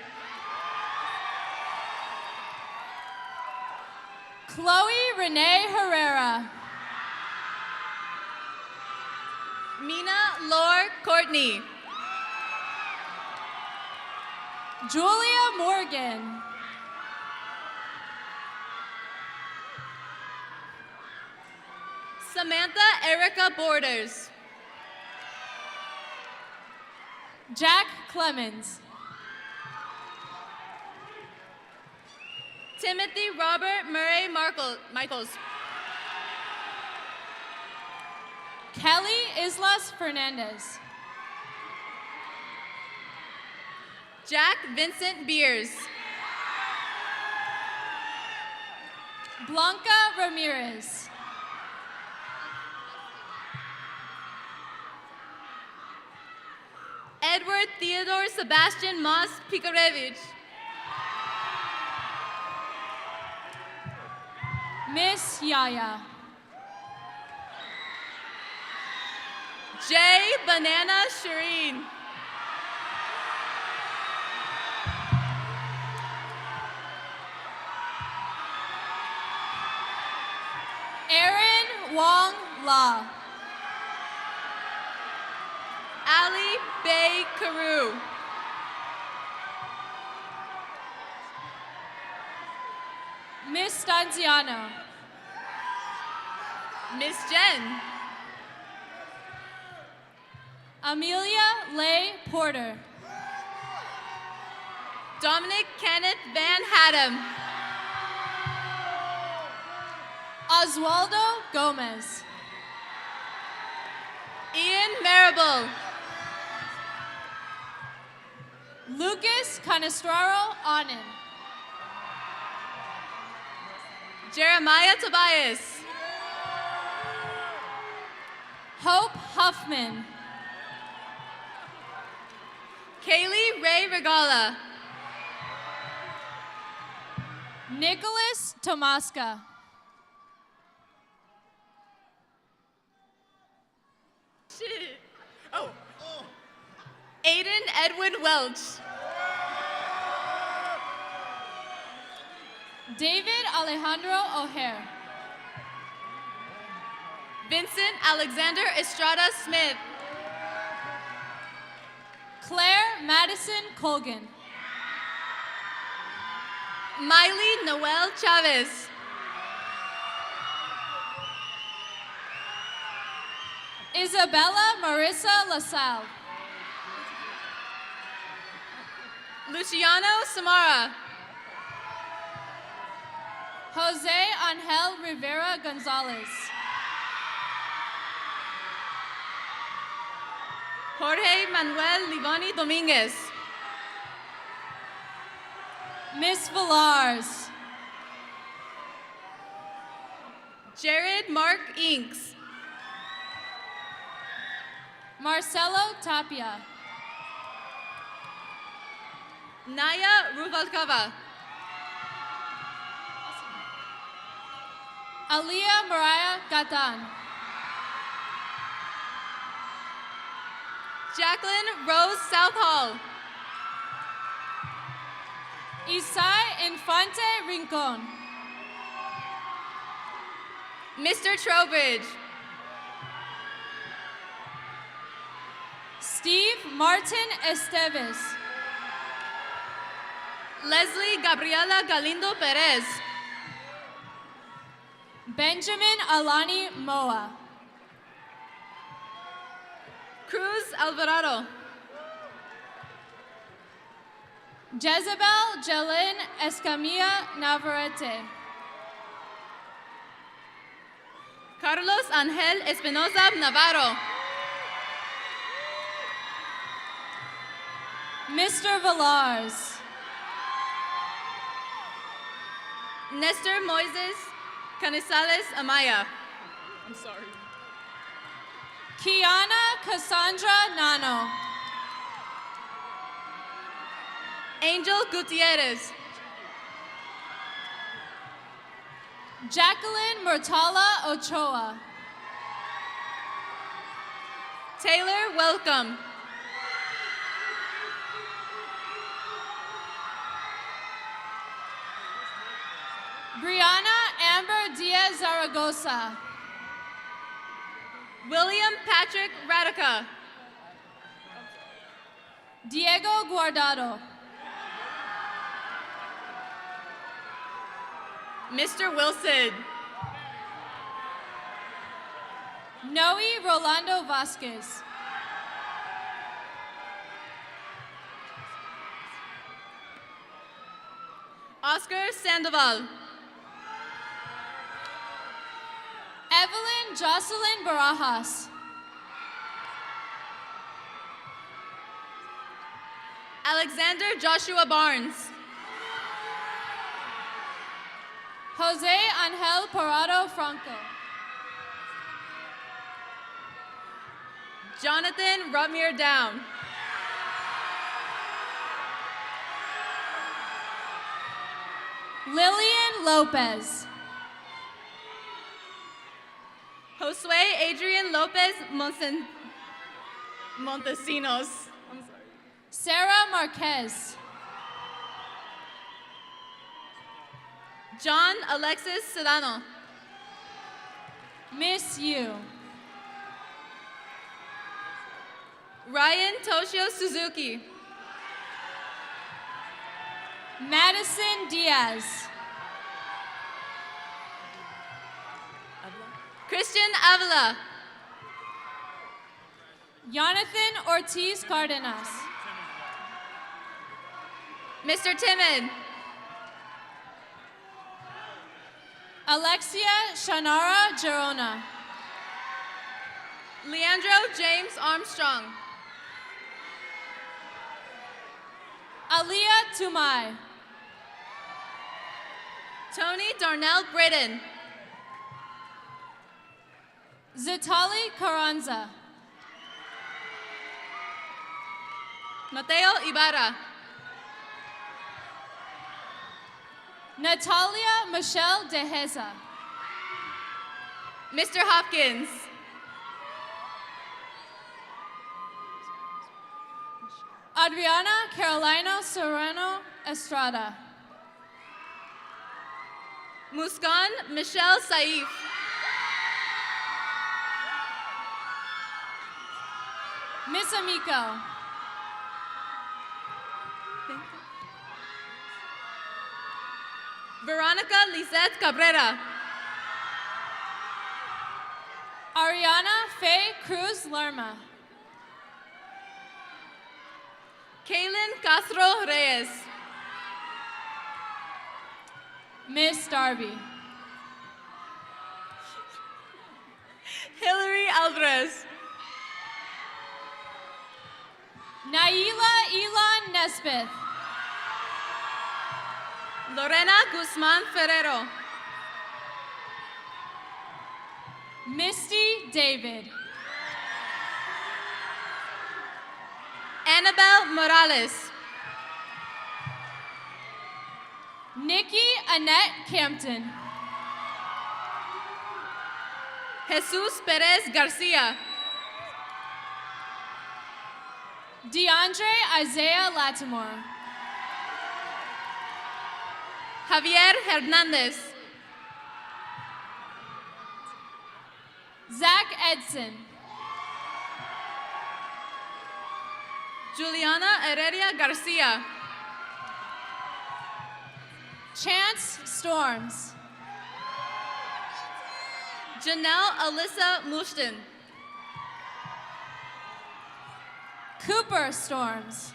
Chloe Renee Herrera. Mina Lore Courtney. Julia Morgan. Samantha Erica Borders. Jack Clemens. Timothy Robert Murray Michaels. Kelly Islas Fernandez. Jack Vincent Beers. Blanca Ramirez. Edward Theodore Sebastian Moss Pikarevich. Miss Yaya. Jay Banana Shireen. Aaron Wong La. Ali Bay Carew. Miss Stanziano. Miss Jen. Amelia Leigh Porter. Dominic Kenneth Van Haddam. Oswaldo Gomez. Ian Marable. Lucas Canestraro Anen. Jeremiah Tobias. Hope Huffman. Kaylee Ray Regala. Nicholas Tomaska. Shit. Oh. Aiden Edwin Welch. David Alejandro O'Hare. Vincent Alexander Estrada Smith. Claire Madison Colgan. Miley Noel Chavez. Isabella Marissa LaSalle. Luciano Samara. Jose Angel Rivera Gonzalez. Jorge Manuel Livani Dominguez. Miss Villars. Jared Mark Inks. Marcelo Tapia. Naya Rubalcava. Aliyah Mariah Gatan. Jacqueline Rose Southall. Isai Infante Rincon. Mr. Trowbridge. Steve Martin Esteves. Leslie Gabriela Galindo Perez. Benjamin Alani Moa. Cruz Alvarado. Jezebel Jelen Escamilla Navarrete. Carlos Angel Espinosa Navarro. Mr. Villars. Nestor Moises Canizales Amaya. I'm sorry. Kiana Cassandra Nano. Angel Gutierrez. Jacqueline Murtala Ochoa. Taylor Welcome. Brianna Amber Diaz Zaragoza. William Patrick Radica. Diego Guardado. Mr. Wilson. Noe Rolando Vasquez. Oscar Sandoval. Evelyn Jocelyn Barajas. Alexander Joshua Barnes. Jose Angel Parado Franco. Jonathan Rutmere Down. Lillian Lopez. Josue Adrian Lopez Montesinos. I'm sorry. Sarah Marquez. John Alexis Sedano. Miss You. Ryan Toshio Suzuki. Madison Diaz. Christian Avila. Jonathan Ortiz Cardenas. Mr. Timid. Alexia Shanara Gerona. Leandro James Armstrong. Aliyah Tumai. Tony Darnell Britton. Zitali Carranza. Mateo Ibarra. Natalia Michelle Deheza. Mr. Hopkins. Adriana Carolina Serrano Estrada. Muskan Michelle Saif. Miss Amico. Veronica Lisette Cabrera. Ariana Faye Cruz Lerma. Kaylin Castro Reyes. Miss Darby. Hillary Alvarez. Naila Elon Nesbeth. Lorena Guzman Ferrero. Misty David. Annabelle Morales. Nikki Annette Campton. Jesus Perez Garcia. DeAndre Isaiah Latimore. Javier Hernandez. Zach Edson. Juliana Heredia Garcia. Chance Storms. Janelle Alyssa Mushton. Cooper Storms.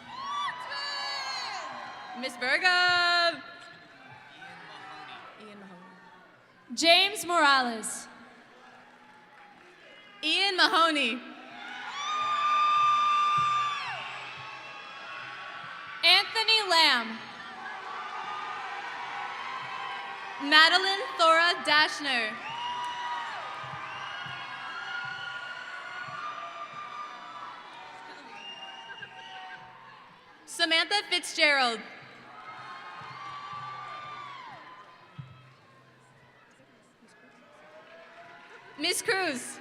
Miss Virgo. James Morales. Ian Mahoney. Anthony Lamb. Madeline Thora Dashner. Samantha Fitzgerald. Miss Cruz.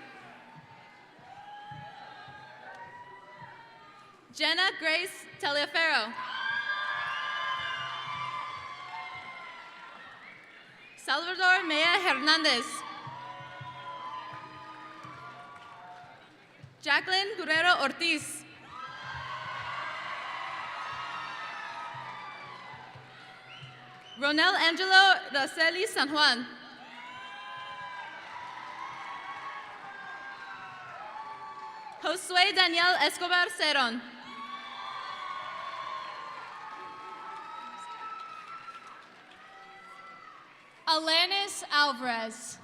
Jenna Grace Taliaferro. Salvador Mea Hernandez. Jacqueline Guerrero Ortiz. Ronel Angelo Roseli San Juan. Josue Daniel Escobar Ceron. Alanis Alvarez.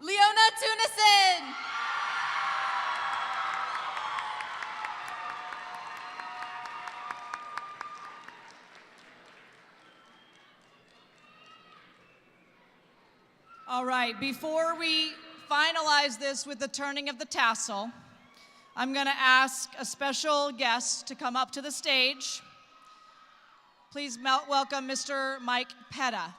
Leona Tunison. All right, before we finalize this with the turning of the tassel, I'm going to ask a special guest to come up to the stage. Please welcome Mr. Mike Petta.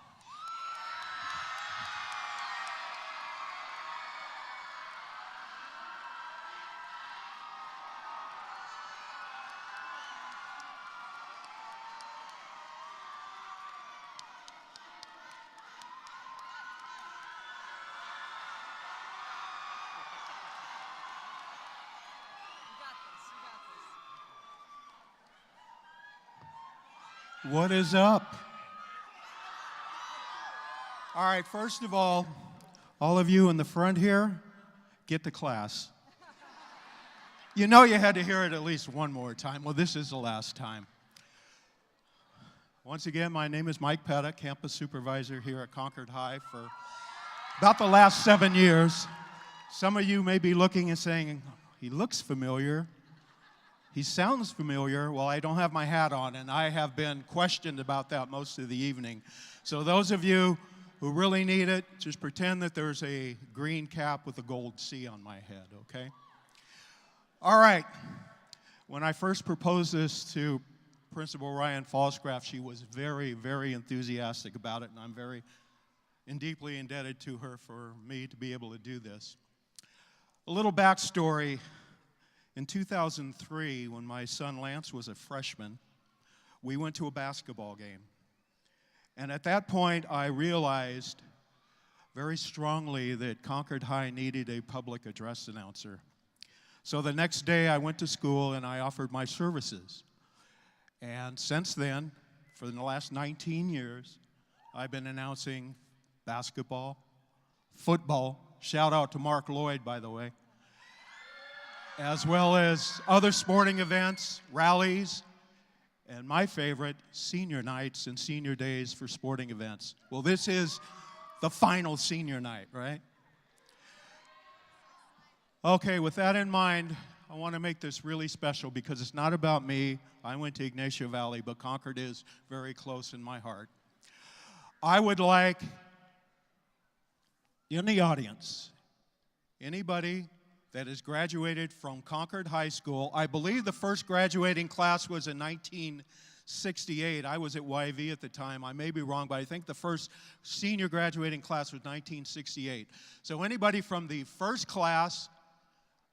What is up? All right, first of all of you in the front here, get to class. You know you had to hear it at least one more time. Well, this is the last time. Once again, my name is Mike Petta, campus supervisor here at Concord High for about the last 7 years. Some of you may be looking and saying, he looks familiar. He sounds familiar. Well, I don't have my hat on, and I have been questioned about that most of the evening. So those of you who really need it, just pretend that there's a green cap with a gold C on my head, okay? All right. When I first proposed this to Principal Ryan Falsgraf, she was very, very enthusiastic about it, and I'm very and deeply indebted to her for me to be able to do this. A little backstory. In 2003, when my son Lance was a freshman, we went to a basketball game. And at that point, I realized very strongly that Concord High needed a public address announcer. So the next day, I went to school and I offered my services. And since then, for the last 19 years, I've been announcing basketball, football, shout out to Mark Lloyd, by the way, as well as other sporting events, rallies, and my favorite, senior nights and senior days for sporting events. Well, this is the final senior night, right? Okay, with that in mind, I want to make this really special because it's not about me. I went to Ignacio Valley, but Concord is very close in my heart. I would like, in the audience, anybody that has graduated from Concord High School. I believe the first graduating class was in 1968. I was at YV at the time. I may be wrong, but I think the first senior graduating class was 1968. So anybody from the first class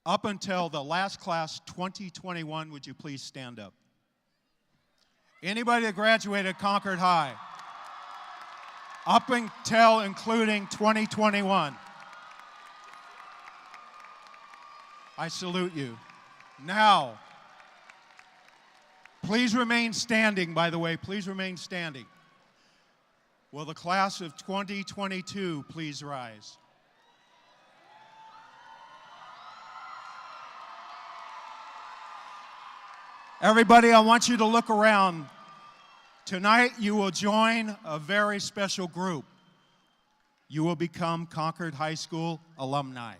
up until the last class, 2021, would you please stand up? Anybody that graduated Concord High, up until including 2021. I salute you. Now, please remain standing, by the way. Please remain standing. Will the class of 2022 please rise? Everybody, I want you to look around. Tonight, you will join a very special group. You will become Concord High School alumni.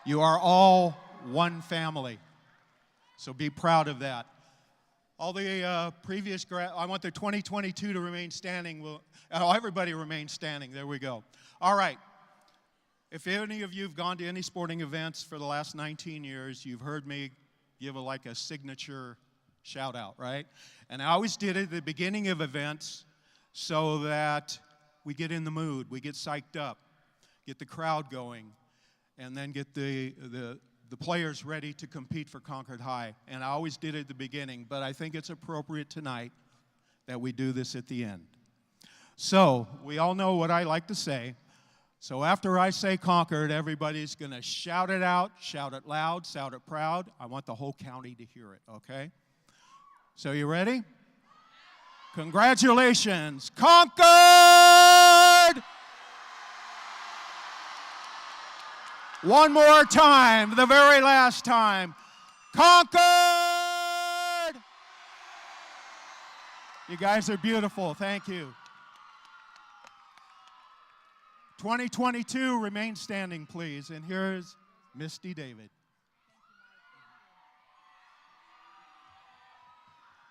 You are all one family, so be proud of that. All the previous I want the 2022 to remain standing. Everybody remain standing. There we go. All right. If any of you have gone to any sporting events for the last 19 years, you've heard me give like a signature shout out, right? And I always did it at the beginning of events so that we get in the mood, we get psyched up, get the crowd going, and then get the players ready to compete for Concord High. And I always did it at the beginning, but I think it's appropriate tonight that we do this at the end. So, we all know what I like to say. So after I say Concord, everybody's going to shout it out, shout it loud, shout it proud. I want the whole county to hear it, okay? So you ready? Congratulations, Concord! One more time, the very last time. Concord! You guys are beautiful. Thank you. 2022, remain standing, please. And here's Misty David.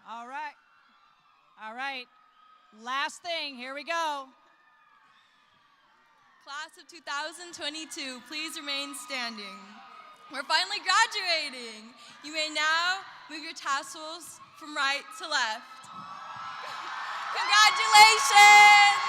All right. All right. Last thing. Here we go. Class of 2022, please remain standing. We're finally graduating. You may now move your tassels from right to left. Congratulations!